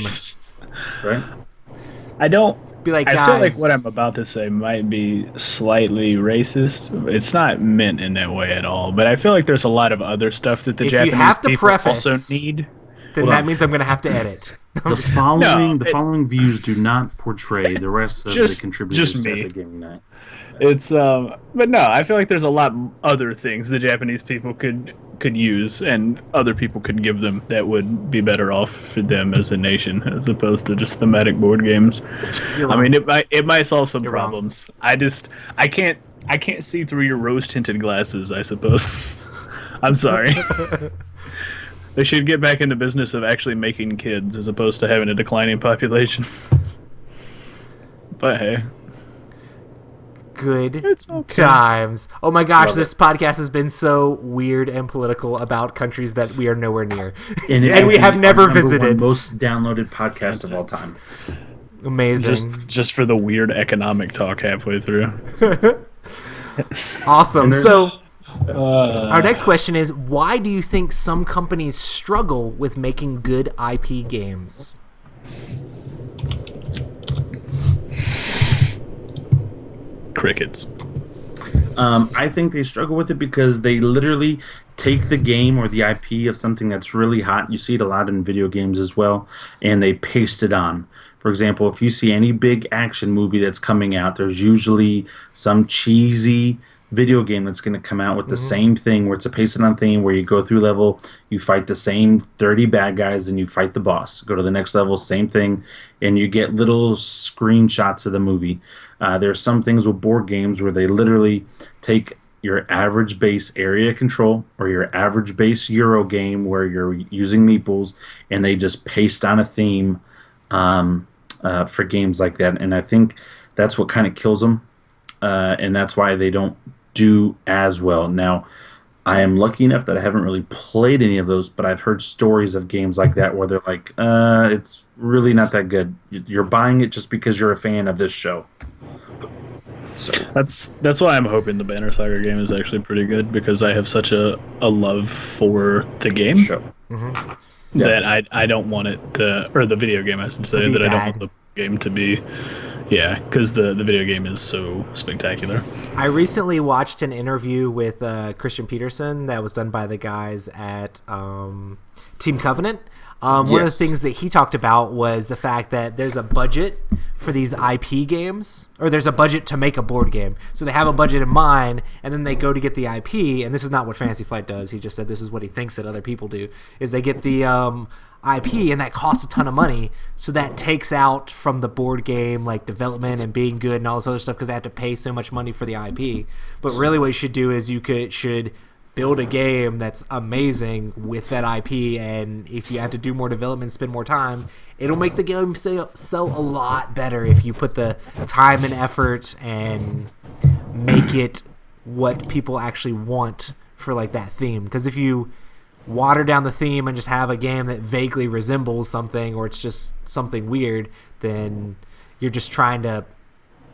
Right?
I don't...
Be like,
I
guys,
feel like what I'm about to say might be slightly racist. It's not meant in that way at all, but I feel like there's a lot of other stuff that the Japanese people also need.
Then that means I'm going to have to edit.
The following views do not portray the rest of the contributors to the gaming night.
It's but no, I feel like there's a lot other things the Japanese people could use and other people could give them that would be better off for them as a nation, as opposed to just thematic board games. I mean, it might solve some problems. Wrong. I can't see through your rose tinted glasses, I suppose. I'm sorry. They should get back in the business of actually making kids as opposed to having a declining population. But hey.
Good times. Oh my gosh, this podcast has been so weird and political about countries that we are nowhere near. And we have never visited.
Most downloaded podcast of all time.
Amazing.
Just for the weird economic talk halfway through.
Awesome. So our next question is, why do you think some companies struggle with making good IP games?
Crickets.
I think they struggle with it because they literally take the game or the IP of something that's really hot. You see it a lot in video games as well, and they paste it on. For example, if you see any big action movie that's coming out, there's usually some cheesy video game that's going to come out with the same thing, where it's a pasted on theme, where you go through level, you fight the same 30 bad guys, and you fight the boss. Go to the next level, same thing, and you get little screenshots of the movie. There's some things with board games where they literally take your average base area control or your average base Euro game where you're using meeples, and they just paste on a theme for games like that. And I think that's what kind of kills them, and that's why they don't do as well. Now, I am lucky enough that I haven't really played any of those, but I've heard stories of games like that where they're like, it's really not that good. You're buying it just because you're a fan of this show. So
that's why I'm hoping the Banner Saga game is actually pretty good, because I have such a love for the game
show.
That I don't want it to, or the video game I should say, that I don't want the game to be Yeah, because the video game is so spectacular.
I recently watched an interview with Christian Peterson that was done by the guys at Team Covenant. One of the things that he talked about was the fact that there's a budget for these IP games, or there's a budget to make a board game. So they have a budget in mind, and then they go to get the IP, and this is not what Fantasy Flight does. He just said this is what he thinks that other people do, is they get the IP, and that costs a ton of money, so that takes out from the board game like development and being good and all this other stuff because they have to pay so much money for the IP. But really what you should do is should build a game that's amazing with that IP, and if you have to do more development, spend more time, it'll make the game sell a lot better if you put the time and effort and make it what people actually want for like that theme. Because if you water down the theme and just have a game that vaguely resembles something, or it's just something weird, then you're just trying to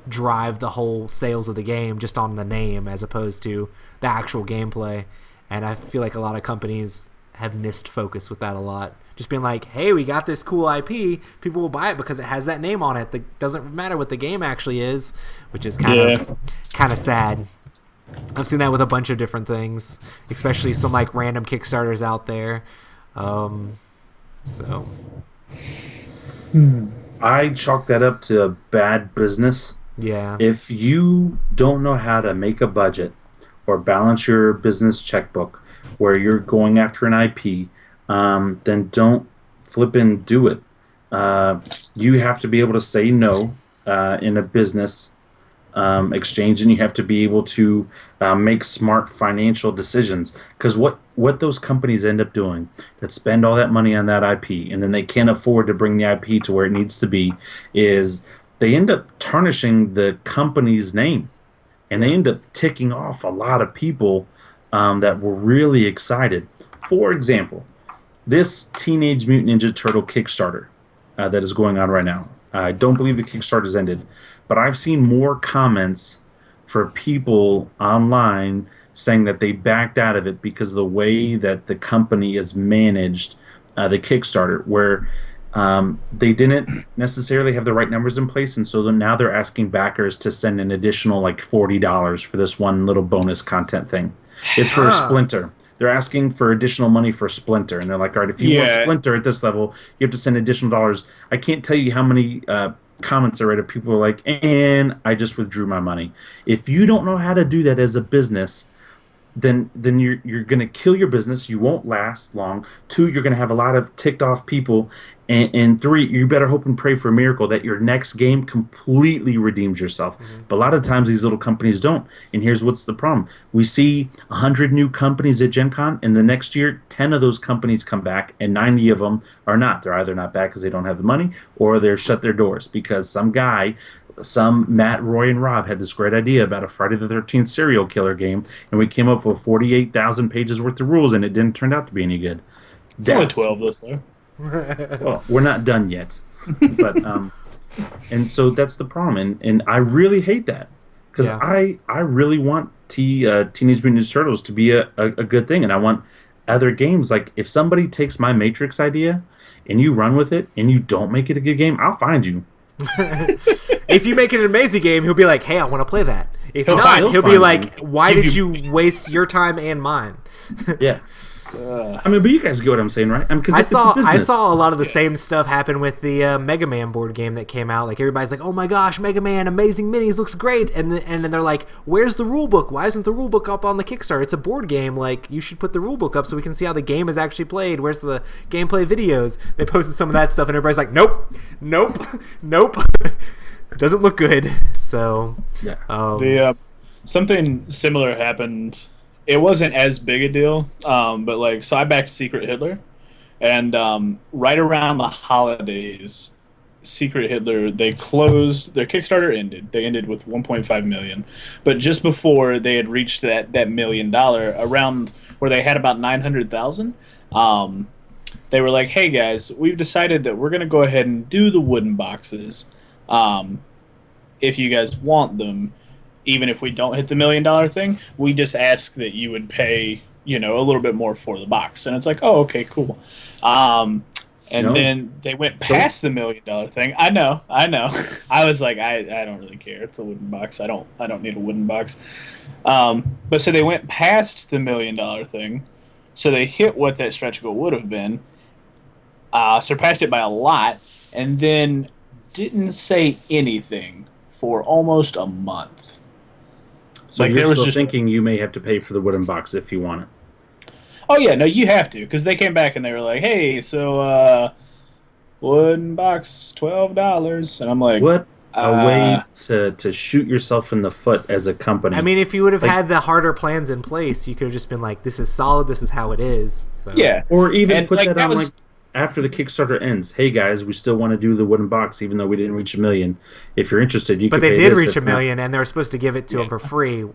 drive the whole sales of the game just on the name as opposed to the actual gameplay. And I feel like a lot of companies have missed focus with that a lot. Just being like, hey, we got this cool IP, people will buy it because it has that name on it. That doesn't matter what the game actually is, which is kind of sad. I've seen that with a bunch of different things, especially some like random Kickstarters out there.
I chalk that up to bad business.
Yeah.
If you don't know how to make a budget or balance your business checkbook where you're going after an IP, then don't flip and do it. You have to be able to say no in a business exchange, and you have to be able to make smart financial decisions. Because what those companies end up doing that spend all that money on that IP and then they can't afford to bring the IP to where it needs to be is they end up tarnishing the company's name, and they end up ticking off a lot of people that were really excited. For example, this Teenage Mutant Ninja Turtle Kickstarter that is going on right now. I don't believe the Kickstarter's ended, but I've seen more comments for people online saying that they backed out of it because of the way that the company has managed the Kickstarter, where they didn't necessarily have the right numbers in place, and so now they're asking backers to send an additional like $40 for this one little bonus content thing. It's for Splinter. They're asking for additional money for Splinter, and they're like, all right, if you want Splinter at this level, you have to send additional dollars. I can't tell you how many comments I read of people are like, and I just withdrew my money. If you don't know how to do that as a business, then you're going to kill your business. You won't last long. 2, you're going to have a lot of ticked off people. And 3, you better hope and pray for a miracle that your next game completely redeems yourself. Mm-hmm. But a lot of times these little companies don't. And here's what's the problem. We see 100 new companies at Gen Con, and the next year, 10 of those companies come back, and 90 of them are not. They're either not back because they don't have the money, or they're shut their doors because some Matt, Roy, and Rob had this great idea about a Friday the 13th serial killer game, and we came up with 48,000 pages worth of rules, and it didn't turn out to be any good.
It's only 12 this year.
Well, we're not done yet, but and so that's the problem, and I really hate that because I really want Teenage Mutant Ninja Turtles to be a good thing, and I want other games. Like if somebody takes my Matrix idea and you run with it and you don't make it a good game, I'll find you.
If you make it an amazing game, he'll be like, hey, I want to play that. If not, he'll be like, why did you waste your time and mine?
Yeah. I mean, but you guys get what I'm saying, right? I mean,
I saw a lot of the same stuff happen with the Mega Man board game that came out. Like everybody's like, "Oh my gosh, Mega Man, amazing minis, looks great!" And then they're like, "Where's the rule book? Why isn't the rule book up on the Kickstarter? It's a board game. Like you should put the rule book up so we can see how the game is actually played. Where's the gameplay videos?" They posted some of that stuff, and everybody's like, "Nope, nope, nope." It doesn't look good. So
yeah, something similar happened. It wasn't as big a deal, but like, so I backed Secret Hitler, and right around the holidays, Secret Hitler, they closed, their Kickstarter ended. They ended with 1.5 million, but just before they had reached that $1 million, around where they had about 900,000, they were like, "Hey guys, we've decided that we're gonna go ahead and do the wooden boxes, if you guys want them." Even if we don't hit the $1 million thing, we just ask that you would pay, a little bit more for the box. And it's like, oh, okay, cool. And
No.
then they went past the $1 million thing. I know. I was like, I don't really care. It's a wooden box. I don't need a wooden box. But so they went past the $1 million thing. So they hit what that stretch goal would have been, surpassed it by a lot, and then didn't say anything for almost a month.
So like, you're still thinking you may have to pay for the wooden box if you want it.
Oh, yeah, no, you have to, because they came back and they were like, hey, so, wooden box, $12. And I'm like...
What a way to shoot yourself in the foot as a company.
I mean, if you would have had the harder plans in place, you could have just been like, this is solid, this is how it is. So.
Yeah.
Or even put that on, like, after the Kickstarter ends. Hey, guys, we still want to do the wooden box, even though we didn't reach $1 million. If you're interested, you can pay this.
But they did reach $1 million, and they were supposed to give it to them for free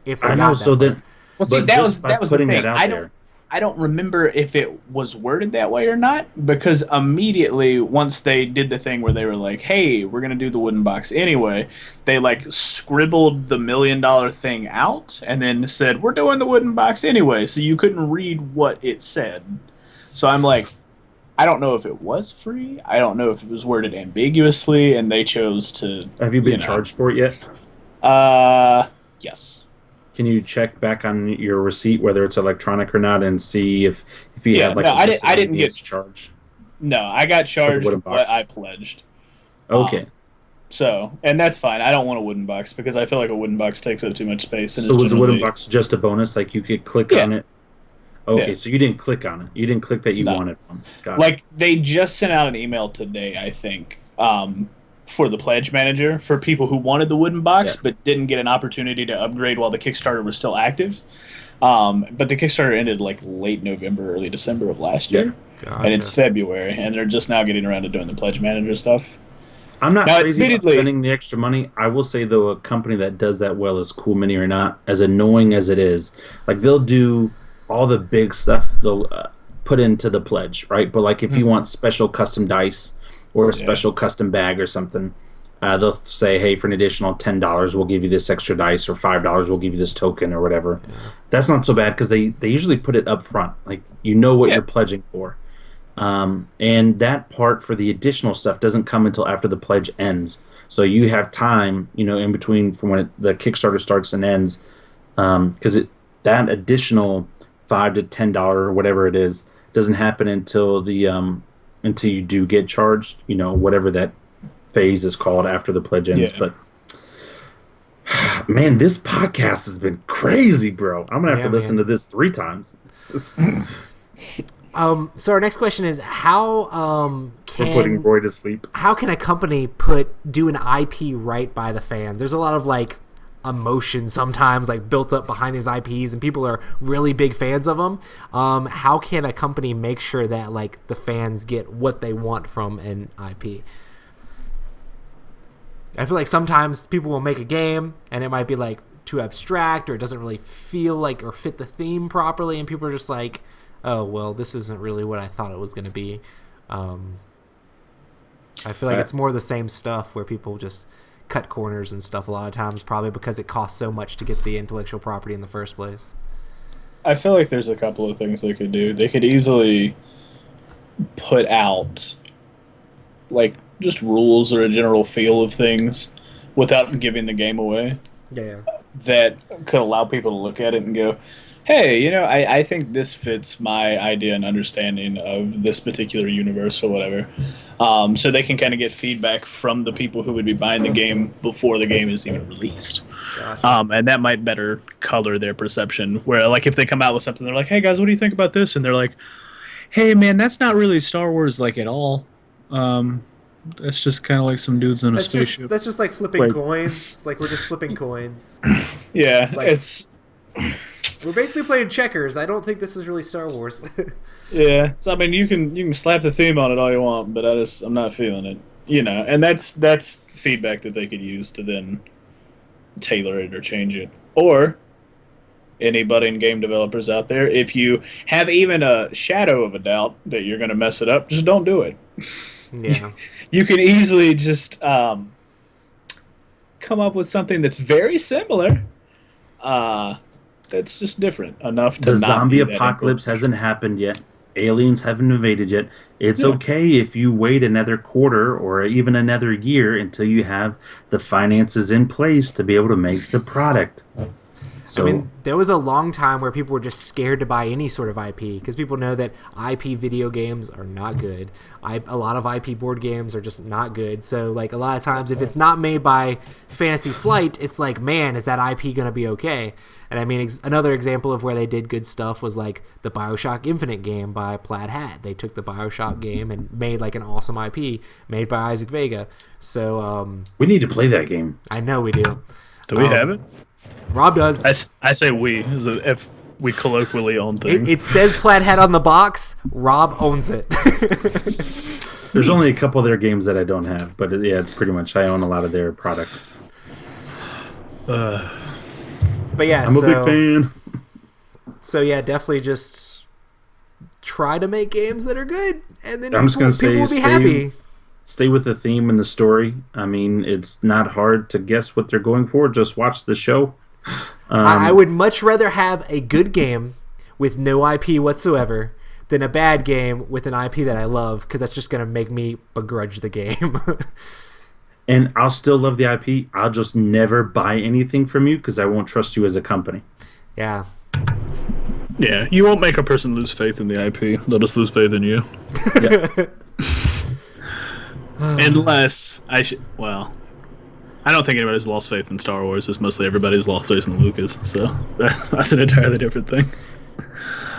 if they got that
then... Well, see, that was the thing. I don't remember if it was worded that way or not, because immediately once they did the thing where they were like, hey, we're going to do the wooden box anyway, they like scribbled the $1 million thing out and then said, we're doing the wooden box anyway, so you couldn't read what it said. So I'm like, I don't know if it was free. I don't know if it was worded ambiguously and they chose to...
Have you been charged for it yet?
Yes.
Can you check back on your receipt whether it's electronic or not and see if you have like
I didn't get
charged?
No, I got charged, but I pledged.
Okay.
And that's fine. I don't want a wooden box because I feel like a wooden box takes up too much space. And
so was the wooden box just a bonus? Like you could click on it? Okay, so you didn't click on it. You didn't click that you wanted one. Got
it. They just sent out an email today, I think, for the pledge manager for people who wanted the wooden box but didn't get an opportunity to upgrade while the Kickstarter was still active. But the Kickstarter ended like late November, early December of last year. Gotcha. And it's February, and they're just now getting around to doing the pledge manager stuff.
I'm not crazy about spending the extra money. I will say, though, a company that does that well is Cool Mini or not, as annoying as it is. Like, they'll do all the big stuff they'll put into the pledge, right? But, like, if you want special custom dice or a special custom bag or something, they'll say, hey, for an additional $10, we'll give you this extra dice, or $5, we'll give you this token, or whatever. Yeah. That's not so bad because they usually put it up front. Like, you know what you're pledging for. And that part for the additional stuff doesn't come until after the pledge ends. So you have time, in between from when the Kickstarter starts and ends, because that additional $5 to $10 or whatever it is doesn't happen until until you do get charged, whatever that phase is called after the pledge ends. But man, this podcast has been crazy, bro. I'm gonna have to listen to this 3 times.
So our next question is how
we're putting Roy to sleep.
How can a company do an IP right by the fans? There's a lot of like emotion sometimes like built up behind these IPs, and people are really big fans of them. How can a company make sure that like the fans get what they want from an IP? I feel like sometimes people will make a game and it might be like too abstract, or it doesn't really feel like or fit the theme properly, and people are just like, oh, well, this isn't really what I thought it was going to be. I feel like it's more the same stuff where people just cut corners and stuff a lot of times, probably because it costs so much to get the intellectual property in the first place.
I feel like there's a couple of things they could do. They could easily put out like just rules or a general feel of things without giving the game away.
Yeah. That
could allow people to look at it and go, hey, I think this fits my idea and understanding of this particular universe or whatever. So they can kind of get feedback from the people who would be buying the game before the game is even released. Gotcha. And that might better color their perception. Where, like, if they come out with something, they're like, hey, guys, what do you think about this? And they're like, hey, man, that's not really Star Wars, like, at all. That's just kind of like some dudes in a spaceship.
That's just like flipping coins. Like, we're just flipping coins.
Yeah,
like, we're basically playing checkers. I don't think this is really Star Wars.
Yeah, so I mean, you can slap the theme on it all you want, but I'm not feeling it. And that's feedback that they could use to then tailor it or change it. Or any budding game developers out there, if you have even a shadow of a doubt that you're going to mess it up, just don't do it.
Yeah,
you can easily just come up with something that's very similar. That's just different enough to
the
not
zombie
be that
apocalypse hasn't happened yet, Aliens haven't invaded yet. It's
Yeah.
okay if you wait another quarter or even another year until you have the finances in place to be able to make the product. So,
I mean, there was a long time where people were just scared to buy any sort of IP because people know that IP video games are not good. A lot of IP board games are just not good. So, like, a lot of times, if it's not made by Fantasy Flight, it's like, man, is that IP going to be okay? And I mean, another example of where they did good stuff was like the BioShock Infinite game by Plaid Hat. They took the BioShock game and made like an awesome IP made by Isaac Vega. So,
we need to play that game.
I know we do.
Do we have it?
Rob does.
I say we, if we colloquially own things.
It says Plaid Hat on the box. Rob owns it.
There's only a couple of their games that I don't have, but yeah, it's pretty much I own a lot of their product.
But yeah,
I'm a big fan.
So yeah, definitely just try to make games that are good, and then
I'm just gonna say,
people will be happy.
Stay with the theme and the story. I mean, it's not hard to guess what they're going for. Just watch the show.
I would much rather have a good game with no IP whatsoever than a bad game with an IP that I love, because that's just going to make me begrudge the game.
And I'll still love the IP. I'll just never buy anything from you because I won't trust you as a company.
Yeah.
Yeah, you won't make a person lose faith in the IP. They'll just lose faith in you.
Yep.
Unless well, I don't think anybody's lost faith in Star Wars. It's mostly everybody's lost faith in Lucas. So that's an entirely different thing.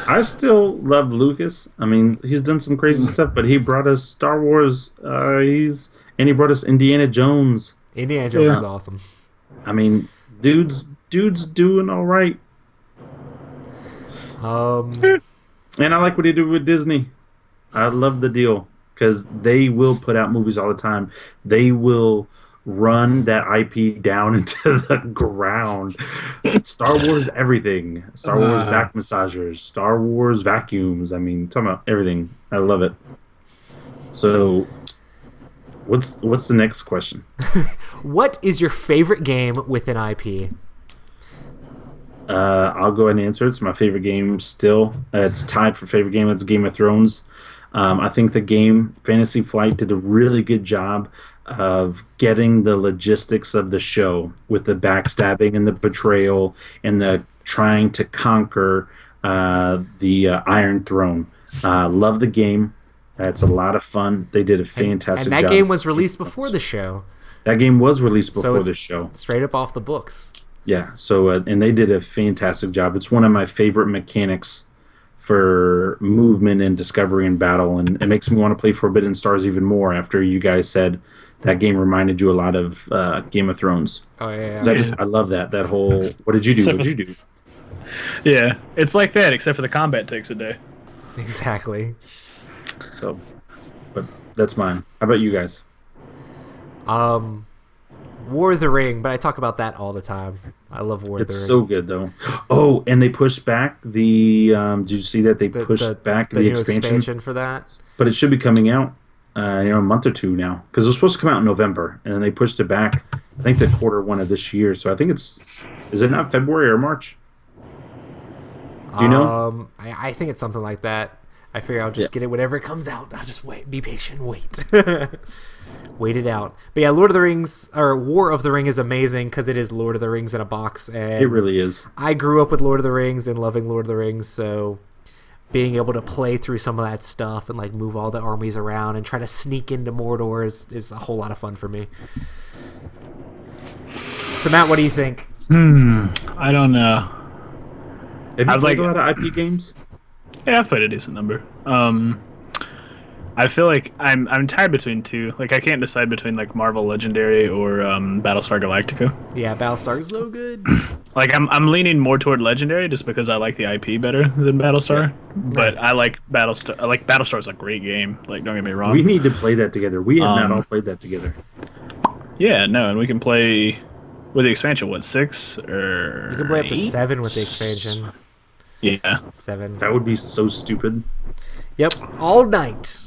I still love Lucas. I mean, he's done some crazy stuff, but he brought us Star Wars. He brought us Indiana Jones.
Indiana Jones is awesome.
I mean, dude's doing all right. And I like what he did with Disney. I love the deal because they will put out movies all the time. They will run that IP down into the ground. Star Wars everything. Star Wars back massagers. Star Wars vacuums. I mean, talking about everything. I love it. So, what's the next question?
What is your favorite game with an IP?
I'll go ahead and answer it. It's my favorite game still. It's tied for favorite game. It's Game of Thrones. I think the game Fantasy Flight did a really good job of getting the logistics of the show with the backstabbing and the betrayal and the trying to conquer the Iron Throne. Love the game. It's a lot of fun. They did a fantastic job.
And that game was released before the show.
That game was released before
it's
the show.
Straight up off the books.
Yeah, so and they did a fantastic job. It's one of my favorite mechanics for movement and discovery and battle, and it makes me want to play Forbidden Stars even more after you guys said that game reminded you a lot of Game of Thrones.
Oh, yeah.
I love that whole, what did you do? What did you do?
Yeah, it's like that, except for the combat takes a day.
Exactly.
So, but that's mine. How about you guys?
War of the Ring, but I talk about that all the time. I love War of the Ring.
It's so good, though. Oh, and they pushed back the. Did you see that they pushed back the
new
expansion
for that?
But it should be coming out, a month or two now, because it was supposed to come out in November, and then they pushed it back. I think to Q1 of this year. So I think is it not February or March? Do you know?
I think it's something like that. I figure I'll just get it whenever it comes out. I'll just wait. Be patient. Wait. Wait it out. But yeah, Lord of the Rings, or War of the Ring, is amazing because it is Lord of the Rings in a box. And
it really is.
I grew up with Lord of the Rings and loving Lord of the Rings, so being able to play through some of that stuff and like move all the armies around and try to sneak into Mordor is a whole lot of fun for me. So Matt, what do you think?
I don't know.
Have you played a lot of IP games?
Yeah, I've played a decent number. I feel like I'm tied between two. Like I can't decide between like Marvel Legendary or Battlestar Galactica.
Yeah, Battlestar's so good.
Like I'm leaning more toward Legendary just because I like the IP better than Battlestar. Yeah. But nice. I like Battlestar. Like Battlestar's a great game. Like don't get me wrong.
We need to play that together. We have not all played that together.
Yeah, no, and we can play with the expansion. What 6 or?
You can play
8?
Up to 7 with the expansion.
Yeah,
7.
That would be so stupid.
Yep, all night.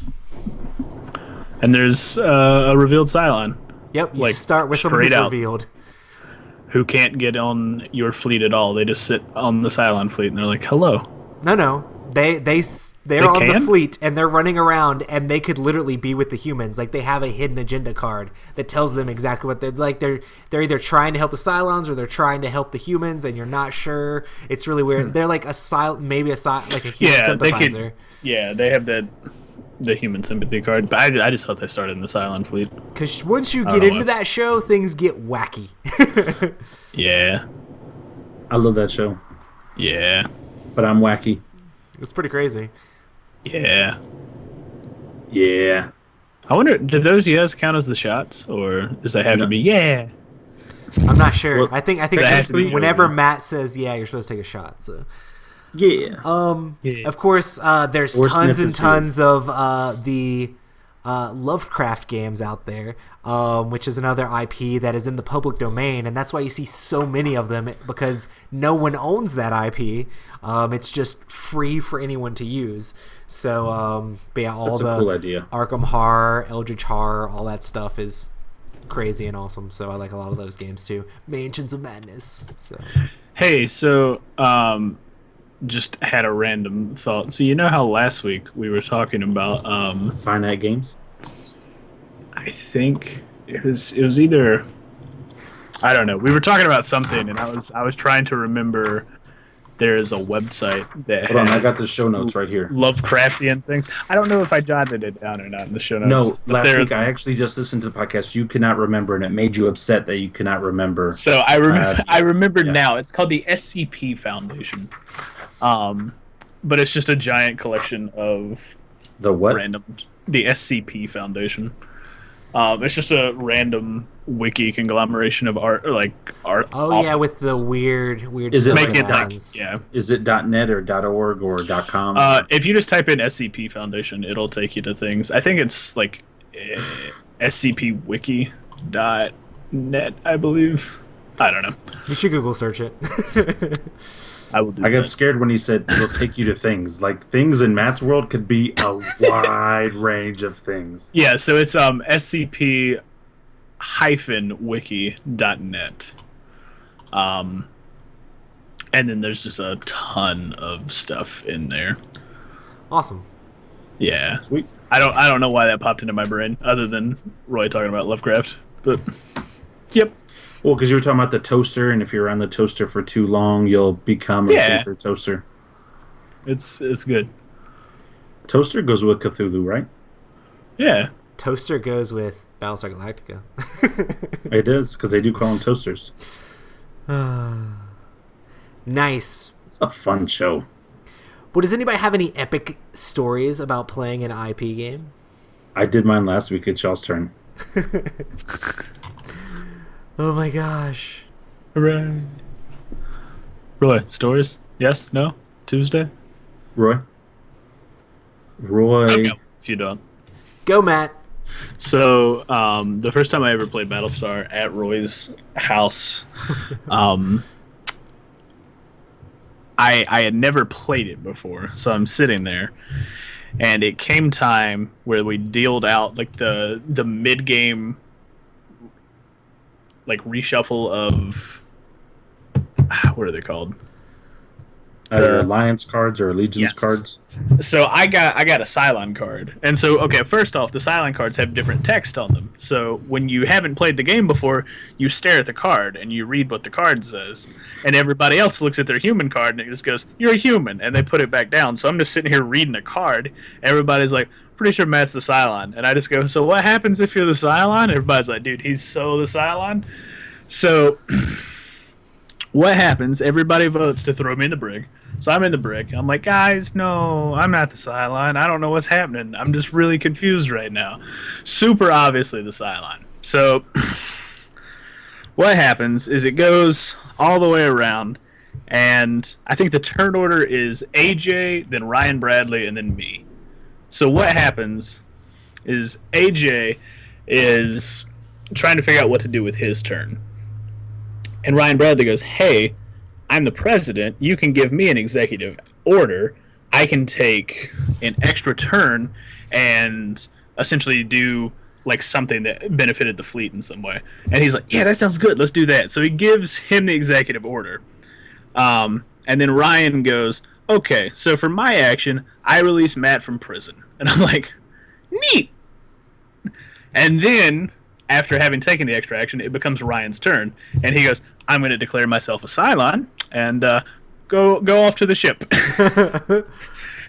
And there's a revealed Cylon.
Yep, you start with someone who's revealed.
Who can't get on your fleet at all. They just sit on the Cylon fleet and they're like, hello.
No. they're on the fleet and they're running around and they could literally be with the humans. Like they have a hidden agenda card that tells them exactly what they're like. They're either trying to help the Cylons or they're trying to help the humans, and you're not sure. It's really weird. They're like maybe like a human sympathizer.
They have the human sympathy card. But I just thought they started in the Cylon fleet.
Because once you get into that show, things get wacky.
Yeah.
I love that show.
Yeah.
But I'm wacky.
It's pretty crazy.
Yeah.
Yeah.
I wonder, do those yes count as the shots, or does that have to be yeah?
I'm not sure.
Well,
I think just whenever Matt says yeah, you're supposed to take a shot. So.
Yeah.
Of course, there's tons and tons of the Lovecraft games out there, which is another IP that is in the public domain, and that's why you see so many of them, because no one owns that IP. It's just free for anyone to use. So, but yeah,
that's a cool idea.
Arkham Horror, Eldritch Horror, all that stuff is crazy and awesome. So I like a lot of those games too. Mansions of Madness. So.
Hey, so just had a random thought. So you know how last week we were talking about
Finite Games?
I think it was either, I don't know. We were talking about something, and I was trying to remember. There's a website that
Hold on, I got the show notes right here.
Lovecraftian things. I don't know if I jotted it down or not in the show notes.
No, last week I actually just listened to the podcast. You could not remember, and it made you upset that you could not remember.
So I remember now. It's called the SCP Foundation. But it's just a giant collection of
the what?
The SCP Foundation. It's just a random wiki conglomeration of art.
Oh
authors.
Yeah, with the weird.
Is it
yeah?
Is it .net or .org or .com?
If you just type in SCP Foundation, it'll take you to things. I think it's like scpwiki.net, I believe. I don't know.
You should Google search it.
I will do
I got scared when he said it'll take you to things. Like, things in Matt's world could be a wide range of things.
Yeah, so it's scp-wiki.net. And then there's just a ton of stuff in there.
Awesome.
Yeah.
Sweet.
I don't know why that popped into my brain, other than Roy talking about Lovecraft. But yep.
Well, because you were talking about the toaster, and if you're on the toaster for too long, you'll become a super toaster.
It's good.
Toaster goes with Cthulhu, right?
Yeah.
Toaster goes with Battlestar Galactica.
It is, because they do call them toasters.
Nice.
It's a fun show.
Well, does anybody have any epic stories about playing an IP game?
I did mine last week. It's y'all's turn.
Oh my gosh.
Hooray. Roy, stories? Yes? No? Tuesday?
Roy?
Okay, if you don't.
Go, Matt.
So, the first time I ever played Battlestar at Roy's house, I had never played it before, so I'm sitting there, and it came time where we dealed out like the mid-game like reshuffle of what are they called?
Alliance cards or Allegiance cards.
So I got a Cylon card, and so first off, the Cylon cards have different text on them. So when you haven't played the game before, you stare at the card and you read what the card says, and everybody else looks at their human card and it just goes, "You're a human," and they put it back down. So I'm just sitting here reading a card. Everybody's like, "Pretty sure Matt's the Cylon," and I just go, "So what happens if you're the Cylon?" Everybody's like, "Dude, he's so the Cylon." So what happens? Everybody votes to throw me in the brig. So I'm in the brig. I'm like, "Guys, no, I'm not the Cylon. I don't know what's happening. I'm just really confused right now." Super obviously the Cylon. So what happens is it goes all the way around, and I think the turn order is AJ, then Ryan Bradley, and then me. So what happens is AJ is trying to figure out what to do with his turn. And Ryan Bradley goes, "Hey, I'm the president. You can give me an executive order. I can take an extra turn and essentially do like something that benefited the fleet in some way." And he's like, "Yeah, that sounds good. Let's do that." So he gives him the executive order. And then Ryan goes, okay, so for my action, I release Matt from prison. And I'm like, neat. And then, after having taken the extra action, it becomes Ryan's turn. And he goes, I'm going to declare myself a Cylon and go off to the ship.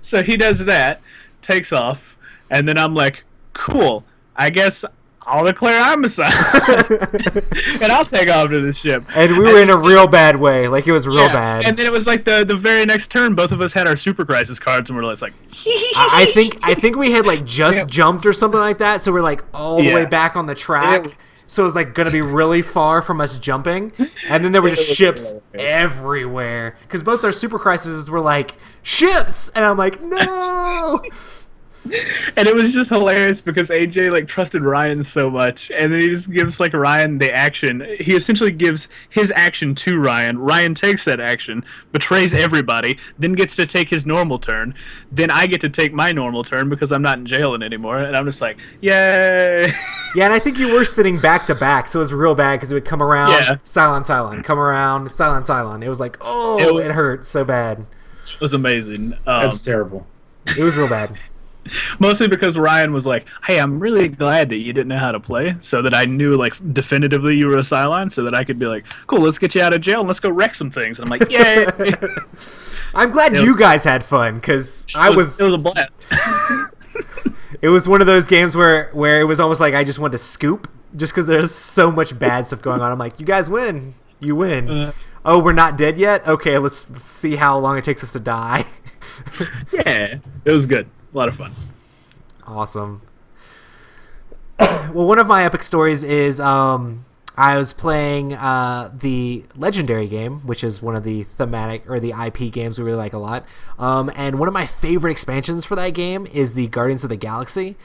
So he does that, takes off, and then I'm like, cool, I guess I'll declare I'm a Cylon. And I'll take off to the ship.
And we were in a real bad way. Like, it was real bad.
And then it was like the very next turn, both of us had our Super Crisis cards, and we're like,
I think we had like just jumped or something like that, so we're like all the way back on the track. So it was like going to be really far from us jumping, and then there were just ships everywhere because both our Super Crises were like ships, and I'm like, no.
And it was just hilarious because AJ like trusted Ryan so much, and then he just gives like Ryan the action. He essentially gives his action to Ryan. Ryan takes that action, betrays everybody, then gets to take his normal turn. Then I get to take my normal turn because I'm not in jail anymore, and I'm just like, yay!
Yeah, and I think you were sitting back to back, so it was real bad because it would come around, Cylon, come around, Cylon. It was like, it hurt so bad.
It was amazing.
That's terrible.
It was real bad.
Mostly because Ryan was like, hey, I'm really glad that you didn't know how to play, so that I knew like definitively you were a Cylon, so that I could be like, cool, let's get you out of jail and let's go wreck some things. And I'm like, yay!
I'm glad you guys had fun because it was
a blast.
It was one of those games where it was almost like I just wanted to scoop just because there's so much bad stuff going on. I'm like, you guys win. You win. Oh, we're not dead yet? Okay, let's see how long it takes us to die.
Yeah, it was good. A lot of fun.
Awesome. Well, one of my epic stories is I was playing the Legendary game, which is one of the thematic or the IP games we really like a lot. And one of my favorite expansions for that game is the Guardians of the Galaxy.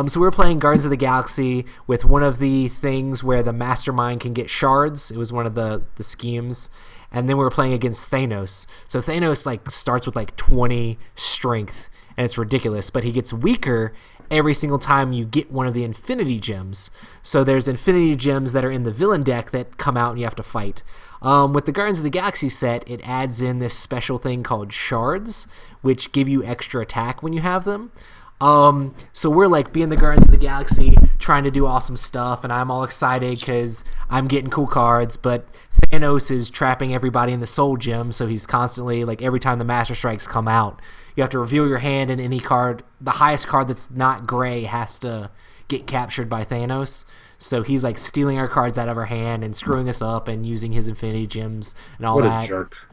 So we were playing Guardians of the Galaxy with one of the things where the mastermind can get shards. It was one of the schemes. And then we were playing against Thanos. So Thanos like starts with like 20 strength. And it's ridiculous, but he gets weaker every single time you get one of the Infinity Gems. So there's Infinity Gems that are in the villain deck that come out and you have to fight. With the Guardians of the Galaxy set, it adds in this special thing called shards, which give you extra attack when you have them. So we're like being the Guardians of the Galaxy, trying to do awesome stuff, and I'm all excited because I'm getting cool cards, but Thanos is trapping everybody in the Soul Gem, so he's constantly, like every time the Master Strikes come out, you have to reveal your hand, and any card, the highest card that's not gray has to get captured by Thanos. So he's like stealing our cards out of our hand and screwing us up and using his Infinity Gems and all that.
What a jerk.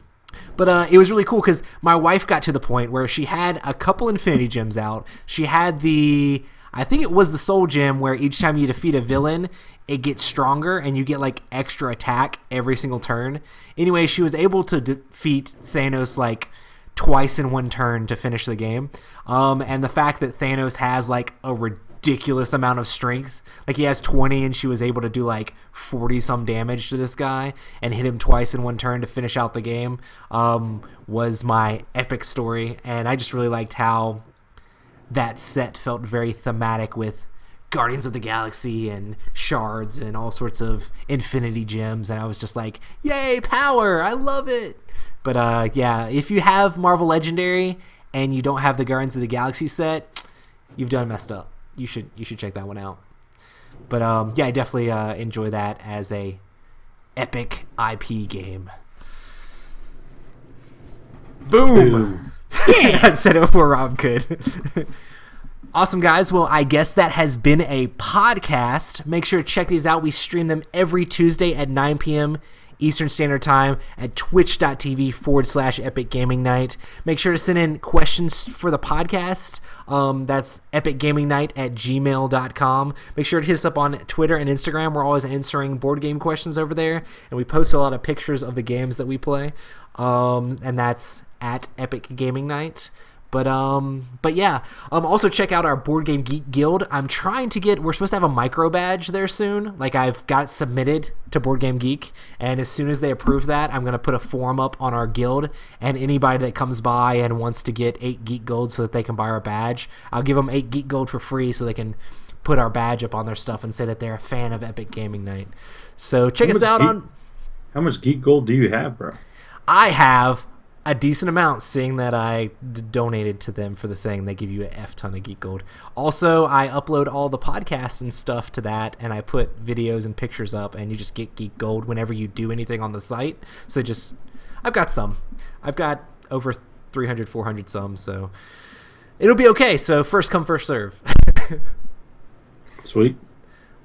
But it was really cool because my wife got to the point where she had a couple Infinity Gems out. She had I think it was the Soul Gem where each time you defeat a villain, it gets stronger and you get like extra attack every single turn. Anyway, she was able to defeat Thanos like twice in one turn to finish the game. And the fact that Thanos has like a ridiculous amount of strength, like he has 20 and she was able to do like 40 some damage to this guy and hit him twice in one turn to finish out the game, was my epic story. And I just really liked how that set felt very thematic with Guardians of the Galaxy and shards and all sorts of Infinity Gems, and I was just like, yay, power, I love it. But yeah, if you have Marvel Legendary and you don't have the Guardians of the Galaxy set, you've done messed up. You should check that one out. But yeah, I definitely enjoy that as a epic IP game. Boom! I said it before Rob could. Awesome, guys. Well, I guess that has been a podcast. Make sure to check these out. We stream them every Tuesday at 9 p.m. Eastern Standard Time at twitch.tv/Epic Gaming Night. Make sure to send in questions for the podcast. That's epicgamingnight@gmail.com. Make sure to hit us up on Twitter and Instagram. We're always answering board game questions over there, and we post a lot of pictures of the games that we play. And that's at Epic Gaming Night. But yeah, also check out our Board Game Geek Guild. We're supposed to have a micro badge there soon. Like, I've got it submitted to Board Game Geek, and as soon as they approve that, I'm going to put a form up on our guild, and anybody that comes by and wants to get 8 Geek Gold so that they can buy our badge, I'll give them 8 Geek Gold for free so they can put our badge up on their stuff and say that they're a fan of Epic Gaming Night. So check us out on...
How much Geek Gold do you have, bro?
I have a decent amount, seeing that I donated to them for the thing. They give you a F ton of Geek Gold. Also, I upload all the podcasts and stuff to that, and I put videos and pictures up, and you just get Geek Gold whenever you do anything on the site. So I've got some. I've got over 300, 400 some, so it'll be okay. So first come, first serve.
Sweet.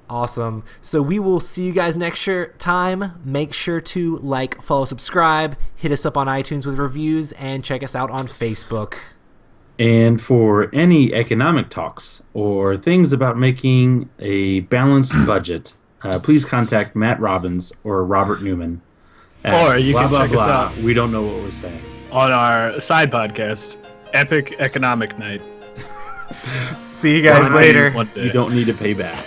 Awesome. So we will see you guys next time. Make sure to like, follow, subscribe, hit us up on iTunes with reviews, and check us out on Facebook.
And for any economic talks or things about making a balanced budget, please contact Matt Robbins or Robert Newman.
Or you can check us out.
We don't know what we're saying.
On our side podcast, Epic Economic Night.
See you guys later.
You don't need to pay back.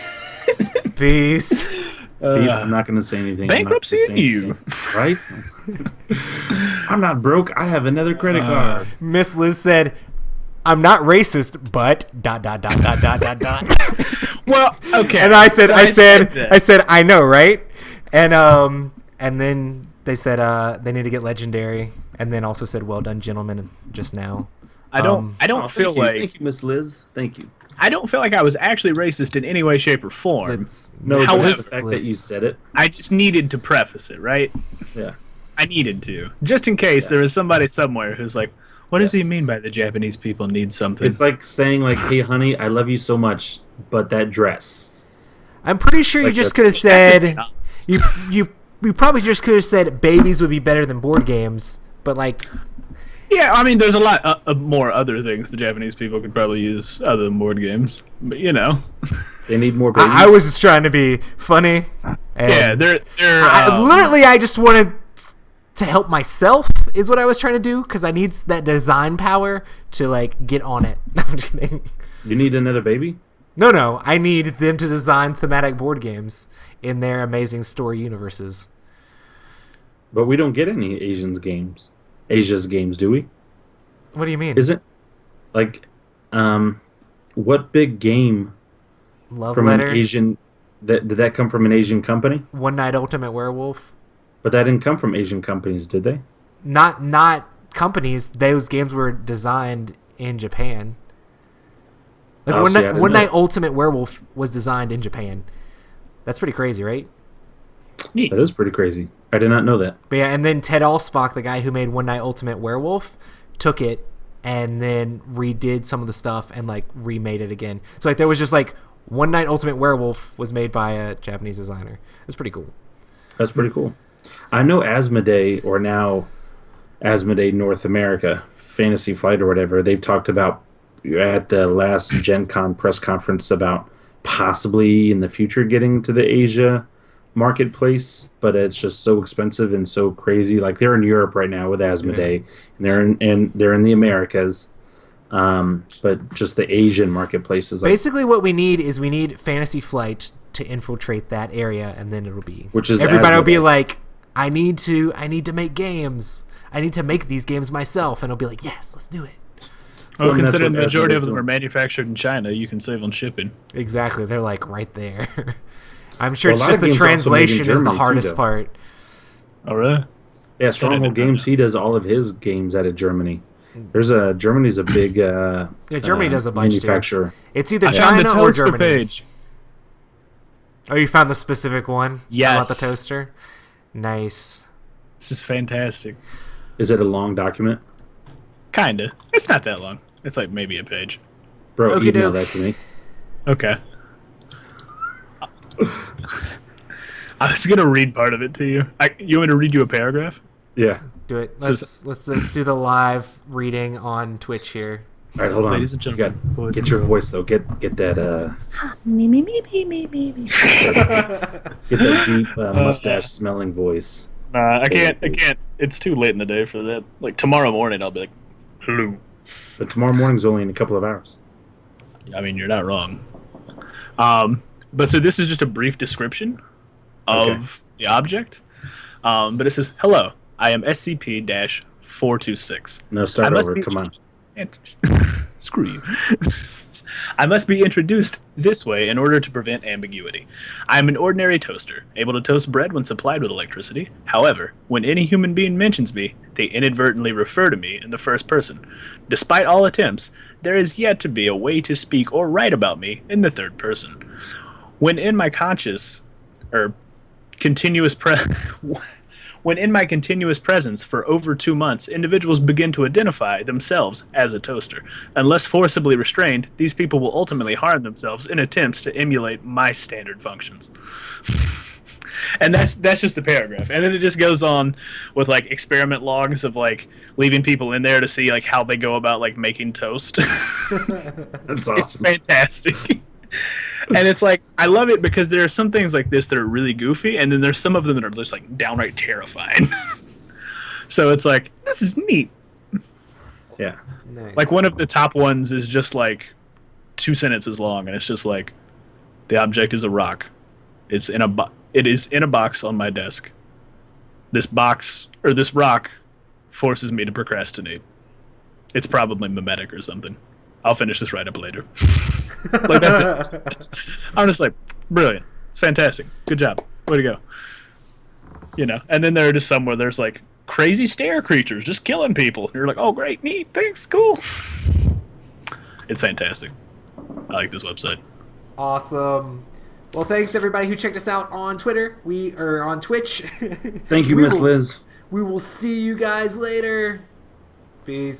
Peace.
I'm not going to say anything.
Bankruptcy you.
Right? I'm not broke. I have another credit card.
Miss Liz said, I'm not racist, but ...
Well, okay.
And I said, I know, right? And then they said they need to get legendary, and then also said, well done, gentlemen, just now.
I don't feel like.
Thank you, Miss Liz. Thank you.
I don't feel like I was actually racist in any way, shape, or form.
However, the fact that you said it.
I just needed to preface it, right?
Yeah.
I needed to, just in case there was somebody somewhere who's like, "What does he mean by the Japanese people need something?"
It's like saying, like, "Hey, honey, I love you so much, but that dress."
I'm pretty sure you just could have said you probably just could have said babies would be better than board games, but like.
Yeah, I mean, there's a lot of more other things the Japanese people could probably use other than board games. But,
They need more babies.
I was just trying to be funny. And
they're
I just wanted to help myself is what I was trying to do, because I need that design power to, like, get on it. No, I'm just kidding.
You need another baby?
No. I need them to design thematic board games in their amazing story universes.
But we don't get any Asia's games, do we?
What do you mean?
Isn't like, what big game
Love
from
Letter?
an Asian did that come from an Asian company?
One Night Ultimate Werewolf.
But that didn't come from Asian companies, did they?
Not companies. Those games were designed in Japan. Like One Night Ultimate Werewolf was designed in Japan. That's pretty crazy, right?
That is pretty crazy. I did not know that.
But yeah, and then Ted Alspach, the guy who made One Night Ultimate Werewolf, took it and then redid some of the stuff and like remade it again. So like there was just like One Night Ultimate Werewolf was made by a Japanese designer. That's pretty cool.
That's pretty cool. I know Asmodee, or now Asmodee North America, Fantasy Flight or whatever, they've talked about at the last Gen Con press conference about possibly in the future getting to the Asia marketplace, but it's just so expensive and so crazy. Like they're in Europe right now with Asmodee, and they're in the Americas, but just the Asian marketplace is like,
basically what we need Fantasy Flight to infiltrate that area, and then it'll be everybody will be like, I need to make games. I need to make these games myself, and it'll be like, yes, let's do it.
Well, considering the majority of them are manufactured in China, you can save on shipping.
Exactly, they're like right there. I'm sure it's just the translation is the hardest part.
Oh, really?
Yeah, Stronghold Games, he does all of his games out of Germany. Germany's a big
Germany does a bunch
manufacturer.
Too. It's either China or Germany.
Page.
Oh, you found the specific one?
Yes.
About the toaster? Nice.
This is fantastic.
Is it a long document?
Kinda. It's not that long. It's like maybe a page.
Bro, email that to me.
Okay. I was gonna read part of it to you. You want me to read you a paragraph?
Yeah.
Do it. Let's just do the live reading on Twitch here.
All right, hold on.
Ladies and gentlemen,
get your voice though. Get that
Me.
get that deep mustache smelling voice.
Nah, I can't. It's too late in the day for that. Like tomorrow morning, I'll be like, hello.
But tomorrow morning's only in a couple of hours.
I mean, you're not wrong. But so this is just a brief description of the object. But it says, hello, I am SCP-426.
No, start over. Come on.
Screw you. I must be introduced this way in order to prevent ambiguity. I am an ordinary toaster, able to toast bread when supplied with electricity. However, when any human being mentions me, they inadvertently refer to me in the first person. Despite all attempts, there is yet to be a way to speak or write about me in the third person. When in my continuous presence for over 2 months, individuals begin to identify themselves as a toaster. Unless forcibly restrained, these people will ultimately harm themselves in attempts to emulate my standard functions. And that's just the paragraph. And then it just goes on with like experiment logs of like leaving people in there to see like how they go about like making toast.
That's awesome.
It's fantastic. And it's like, I love it because there are some things like this that are really goofy, and then there's some of them that are just like downright terrifying. So it's like, this is neat.
Yeah.
Nice.
Like one of the top ones is just like 2 sentences long, and it's just like, the object is a rock. It is in a box on my desk. This rock forces me to procrastinate. It's probably mimetic or something. I'll finish this write-up later. Like, that's it. I'm just like, brilliant. It's fantastic. Good job. Way to go. You know, and then there are just some where there's like crazy stair creatures just killing people. You're like, oh, great, neat, thanks, cool. It's fantastic. I like this website.
Awesome. Well, thanks everybody who checked us out on Twitter. We are on Twitch.
Thank you, Miss Liz.
We will see you guys later. Peace.